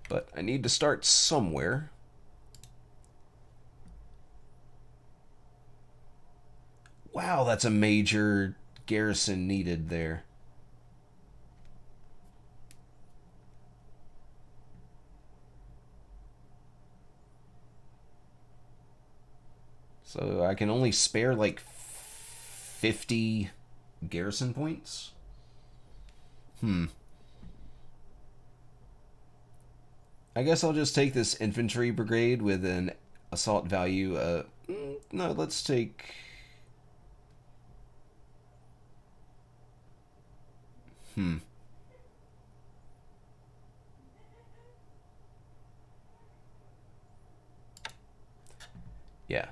But I need to start somewhere. Wow, that's a major garrison needed there. So I can only spare like 50 garrison points? Hmm. I guess I'll just take this infantry brigade with an assault value. No, let's take. Hmm. Yeah.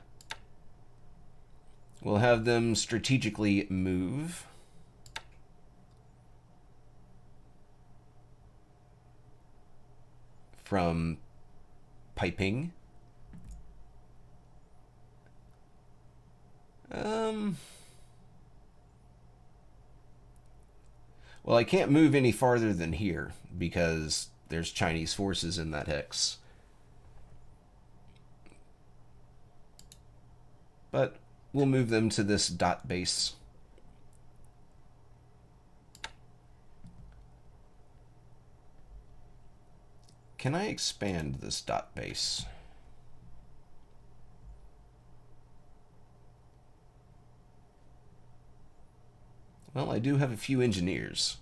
We'll have them strategically move. From piping. Well, I can't move any farther than here because there's Chinese forces in that hex. But we'll move them to this dot base. Can I expand this dot base? Well, I do have a few engineers.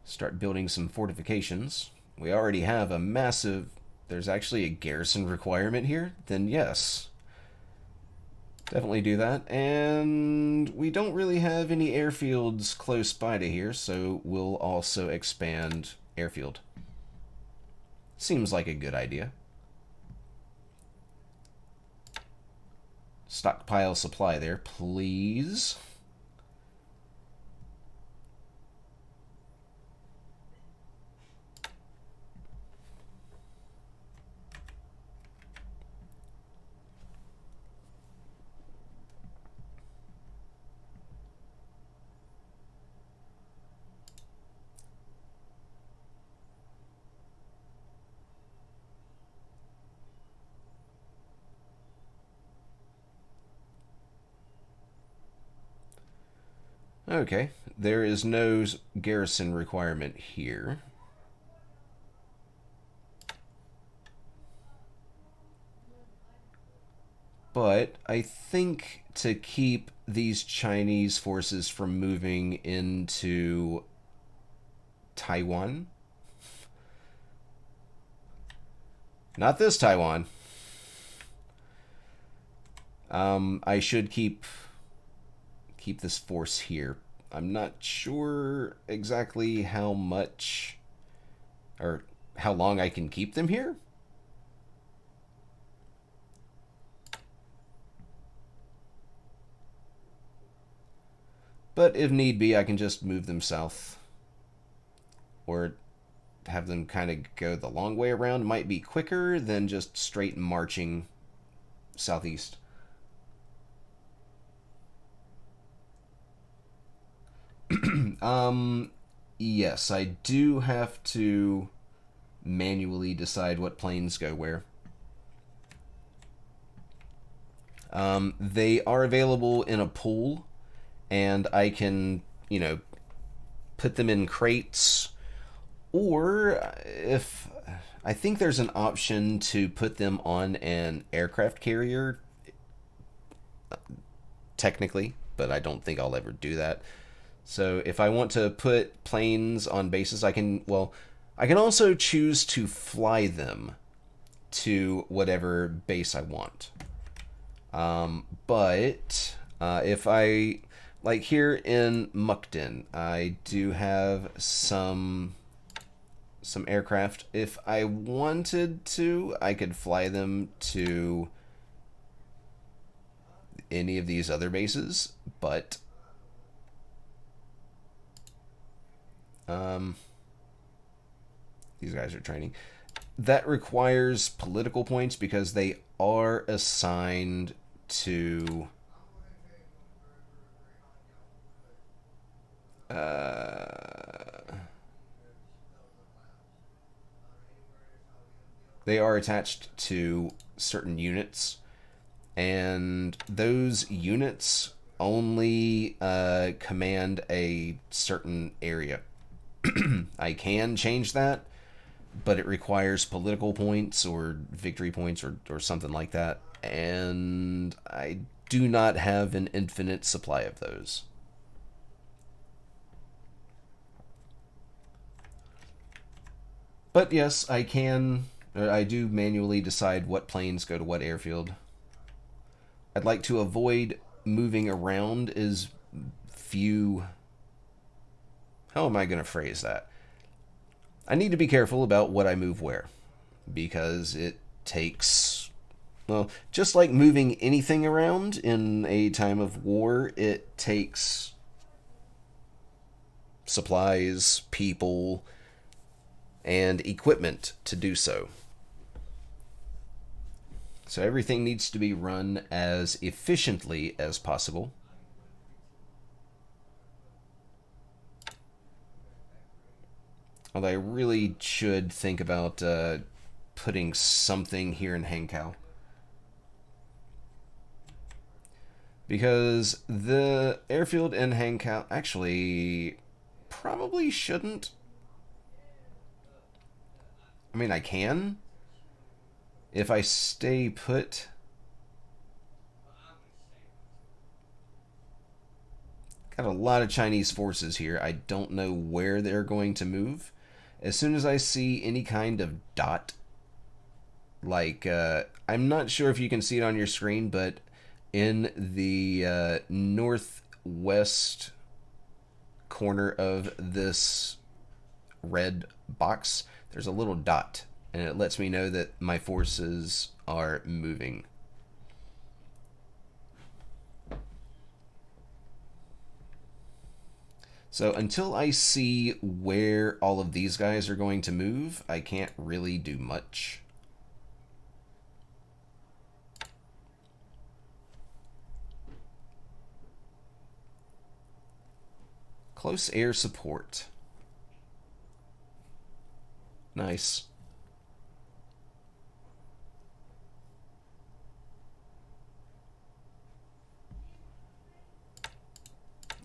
Start building some fortifications. We already have a massive... There's actually a garrison requirement here? Then yes. Definitely do that. And we don't really have any airfields close by to here, so we'll also expand airfield. Seems like a good idea. Stockpile supply there, please. Okay, there is no garrison requirement here. But I think to keep these Chinese forces from moving into Taiwan. Not this Taiwan. I should keep this force here. I'm not sure exactly how much or how long I can keep them here. But if need be, I can just move them south. Or have them kind of go the long way around. Might be quicker than just straight marching southeast. Yes, I do have to manually decide what planes go where. They are available in a pool, and I can, put them in crates, or if I think there's an option to put them on an aircraft carrier, technically, but I don't think I'll ever do that. So if I want to put planes on bases, I can, well, I can also choose to fly them to whatever base I want. But if I, like here in Mukden, I do have some aircraft. If I wanted to, I could fly them to any of these other bases, but these guys are training. That requires political points because they are assigned to they are attached to certain units, and those units only command a certain area. I can change that, but it requires political points or victory points or something like that, and I do not have an infinite supply of those. But yes, I can. I do manually decide what planes go to what airfield. I'd like to avoid moving around as few. How am I going to phrase that? I need to be careful about what I move where, because it takes. Well, just like moving anything around in a time of war, it takes supplies, people, and equipment to do so. So everything needs to be run as efficiently as possible. Although I really should think about putting something here in Hankow. Because the airfield in Hankow actually probably shouldn't. I mean, I can. If I stay put. Got a lot of Chinese forces here. I don't know where they're going to move. As soon as I see any kind of dot, like, I'm not sure if you can see it on your screen, but in the northwest corner of this red box, there's a little dot, and it lets me know that my forces are moving. So until I see where all of these guys are going to move, I can't really do much. Close air support. Nice.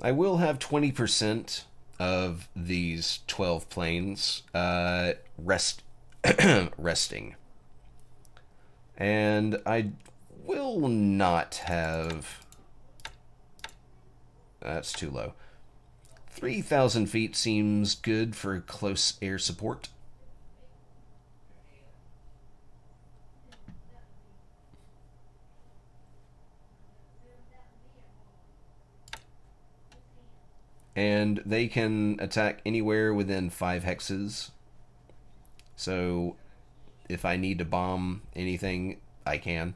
I will have 20% of these 12 planes resting. And I will not have... That's too low. 3,000 feet seems good for close air support. And they can attack anywhere within 5 hexes. So if I need to bomb anything, I can.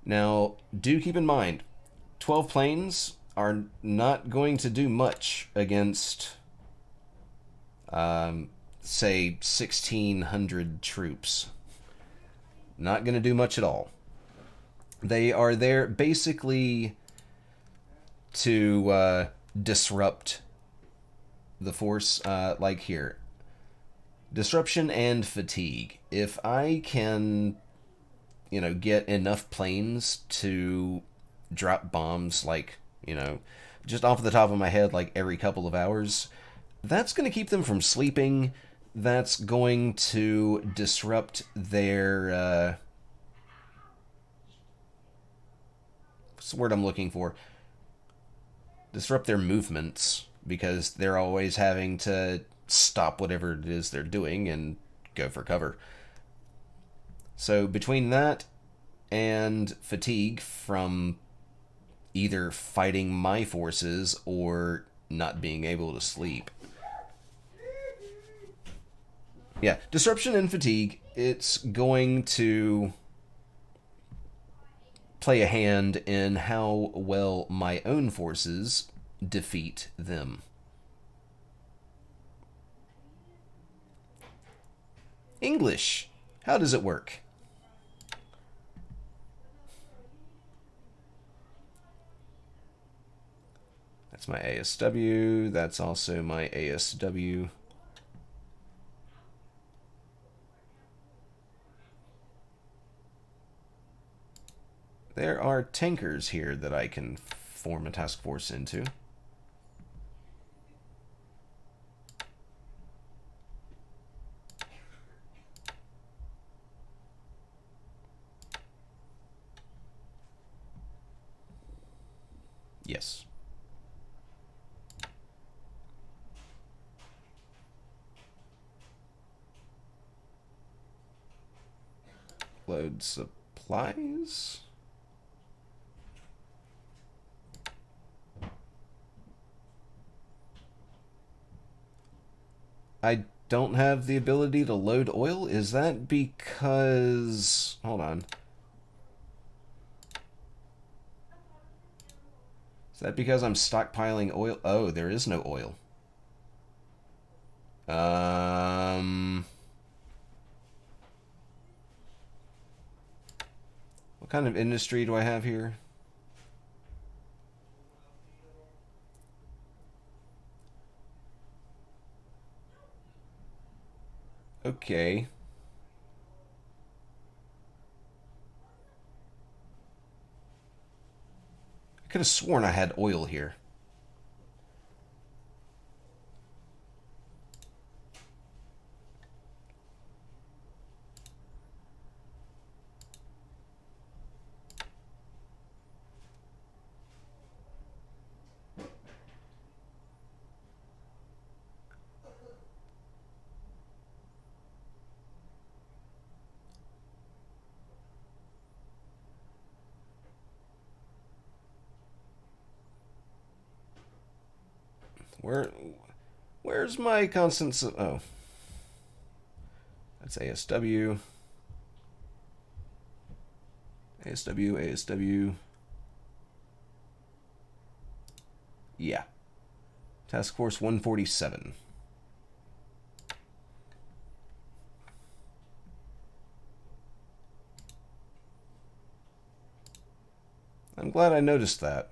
Now, do keep in mind, 12 planes are not going to do much against, say, 1,600 troops. Not going to do much at all. They are there basically to disrupt the force, like here. Disruption and fatigue. If I can, get enough planes to drop bombs, like, just off the top of my head, like every couple of hours, that's going to keep them from sleeping. That's going to disrupt their, what's the word I'm looking for? Disrupt their movements, because they're always having to stop whatever it is they're doing and go for cover. So between that and fatigue from either fighting my forces or not being able to sleep. Yeah, disruption and fatigue, it's going to play a hand in how well my own forces defeat them. English. How does it work? That's my ASW. That's also my ASW. There are tankers here that I can form a task force into. Yes. Load supplies. I don't have the ability to load oil. Is that because... Hold on. Is that because I'm stockpiling oil? Oh, there is no oil. What kind of industry do I have here? Okay. I could have sworn I had oil here. Where's my constant... Oh. That's ASW. ASW, ASW. Yeah. Task Force 147. I'm glad I noticed that.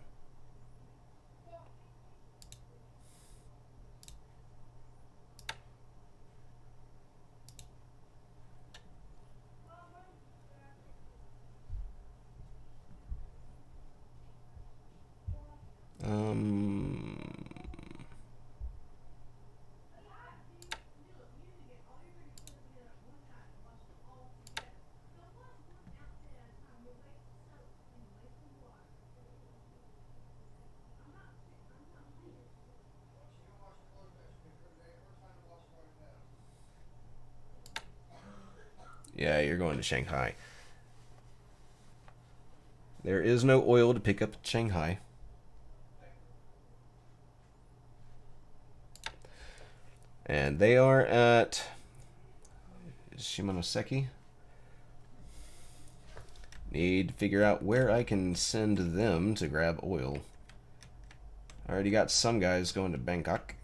Yeah, you're going to Shanghai. There is no oil to pick up at Shanghai. And they are at Shimonoseki. Need to figure out where I can send them to grab oil. I already got some guys going to Bangkok.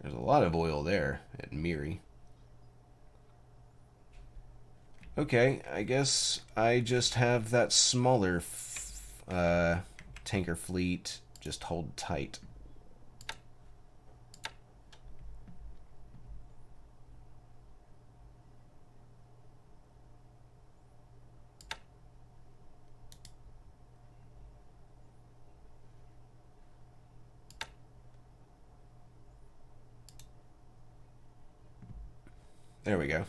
There's a lot of oil there at Miri. Okay, I guess I just have that smaller tanker fleet just hold tight. There we go.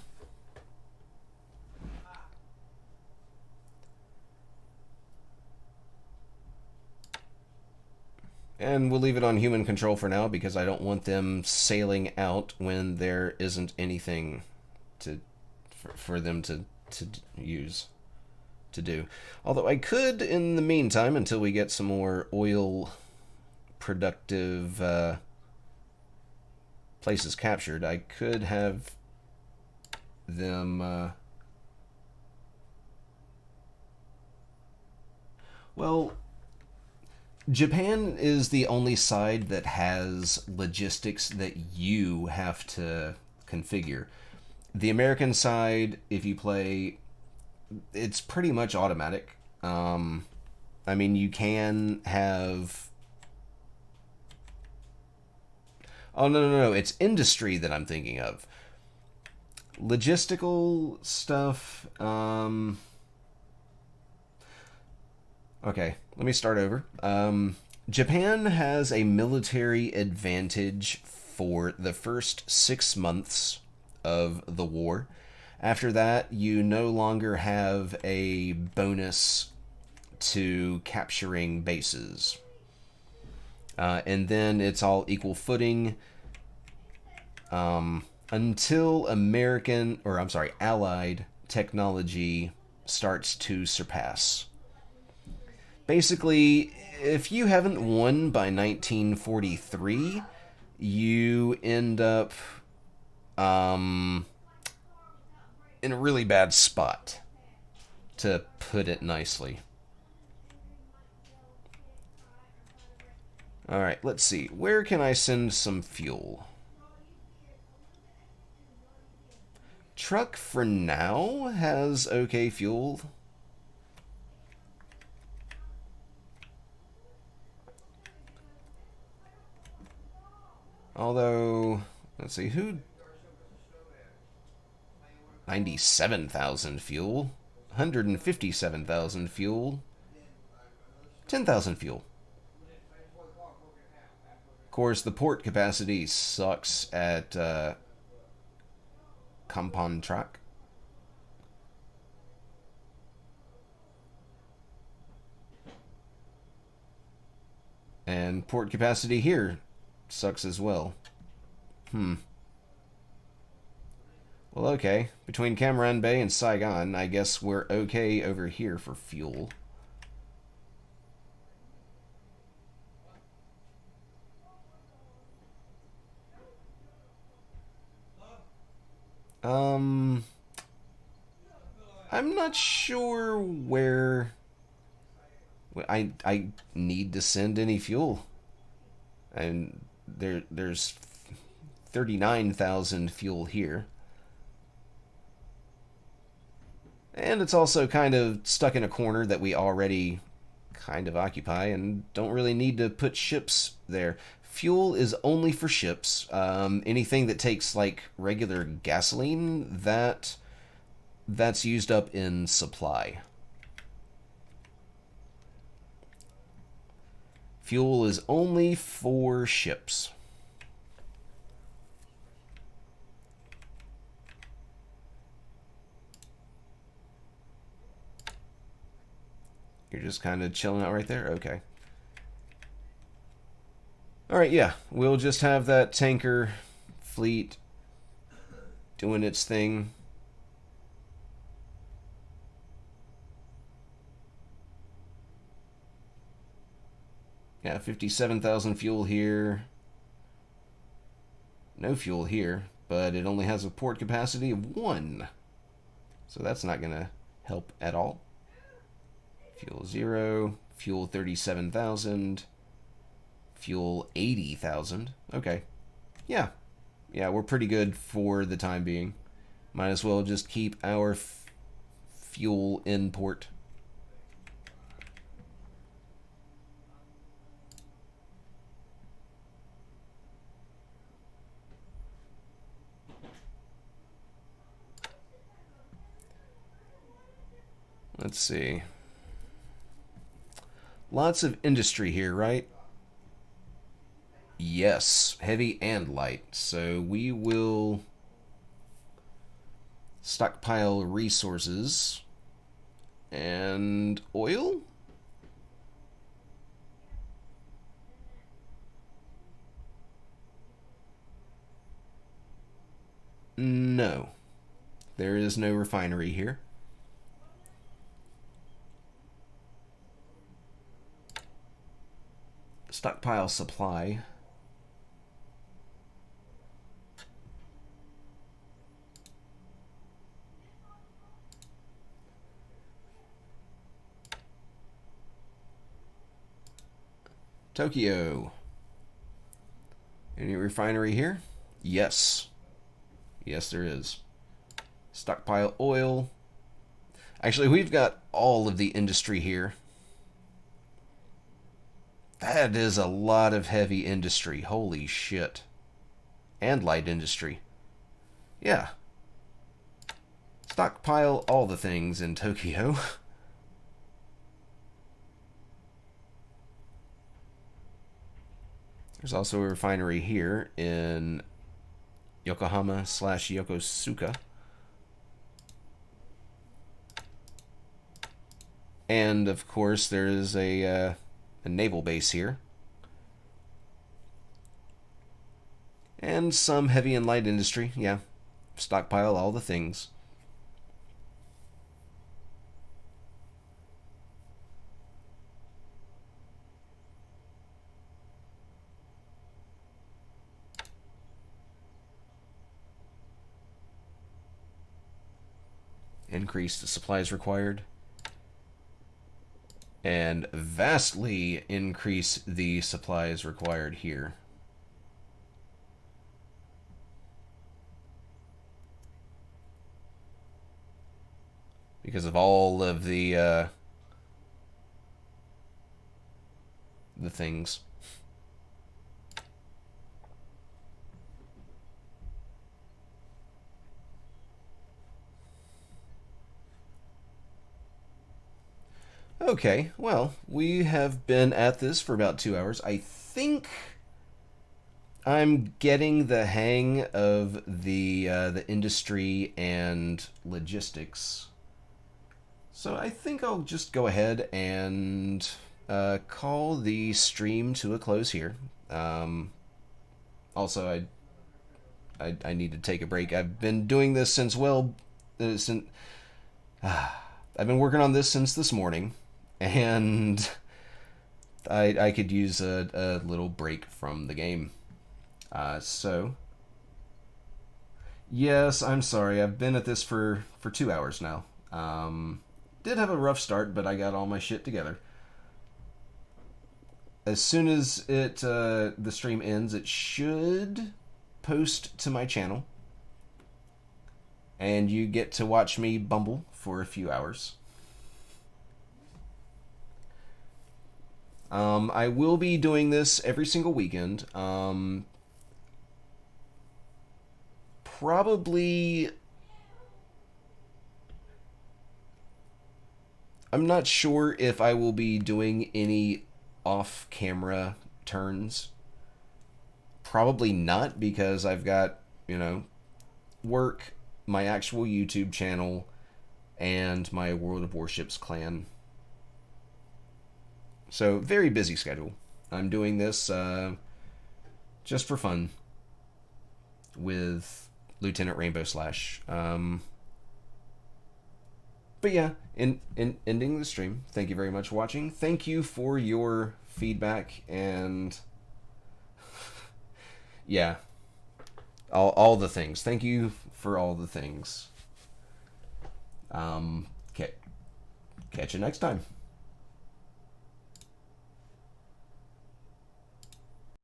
And we'll leave it on human control for now because I don't want them sailing out when there isn't anything to for them to use to do. Although I could, in the meantime, until we get some more oil productive places captured, I could have them. Well, Japan is the only side that has logistics that you have to configure. The American side, if you play, it's pretty much automatic. I mean, you can have. Oh, no, no, no. It's industry that I'm thinking of. Logistical stuff. Okay, let me start over. Japan has a military advantage for the first 6 months of the war. After that, you no longer have a bonus to capturing bases. And then it's all equal footing until Allied technology starts to surpass. Basically, if you haven't won by 1943, you end up in a really bad spot, to put it nicely. Alright, let's see. Where can I send some fuel? Truck, for now, has okay fuel. Although, let's see, who... 97,000 fuel. 157,000 fuel. 10,000 fuel. Of course, the port capacity sucks at Kampon Track. And port capacity here sucks as well. Well, okay. Between Camaran Bay and Saigon, I guess we're okay over here for fuel. I'm not sure where I need to send any fuel. And there's 39,000 fuel here. And it's also kind of stuck in a corner that we already kind of occupy and don't really need to put ships there. Fuel is only for ships. Anything that takes like regular gasoline, that's used up in supply. Fuel is only for ships. You're just kind of chilling out right there? Okay. Alright, yeah. We'll just have that tanker fleet doing its thing. Yeah, 57,000 fuel here. No fuel here, but it only has a port capacity of 1. So that's not going to help at all. Fuel 0, fuel 37,000, fuel 80,000. Okay. Yeah. Yeah, we're pretty good for the time being. Might as well just keep our fuel in port. Let's see. Lots of industry here, right? Yes, heavy and light. So we will Stockpile resources. And oil? No. There is no refinery here. Stockpile supply. Tokyo. Any refinery here? Yes. Yes, there is. Stockpile oil. Actually, we've got all of the industry here. That is a lot of heavy industry. Holy shit. And light industry. Yeah. Stockpile all the things in Tokyo. There's also a refinery here in Yokohama / Yokosuka. And, of course, there's a naval base here. And some heavy and light industry, yeah. Stockpile all the things. Increase the supplies required. And vastly increase the supplies required here. Because of all of the things. Okay, well, we have been at this for about 2 hours. I think I'm getting the hang of the industry and logistics. So I think I'll just go ahead and call the stream to a close here. Also, I need to take a break. I've been doing this since since I've been working on this since this morning, and I could use a little break from the game. So yes, I'm sorry. I've been at this for 2 hours now. Did have a rough start, but I got all my shit together. As soon as the stream ends, it should post to my channel, and you get to watch me bumble for a few hours. I will be doing this every single weekend. Probably... I'm not sure if I will be doing any off-camera turns. Probably not, because I've got, work, my actual YouTube channel, and my World of Warships clan. So, very busy schedule. I'm doing this just for fun with Lieutenant Rainbow Slash. But yeah, in ending the stream, thank you very much for watching. Thank you for your feedback and yeah, all the things. Thank you for all the things. Catch you next time.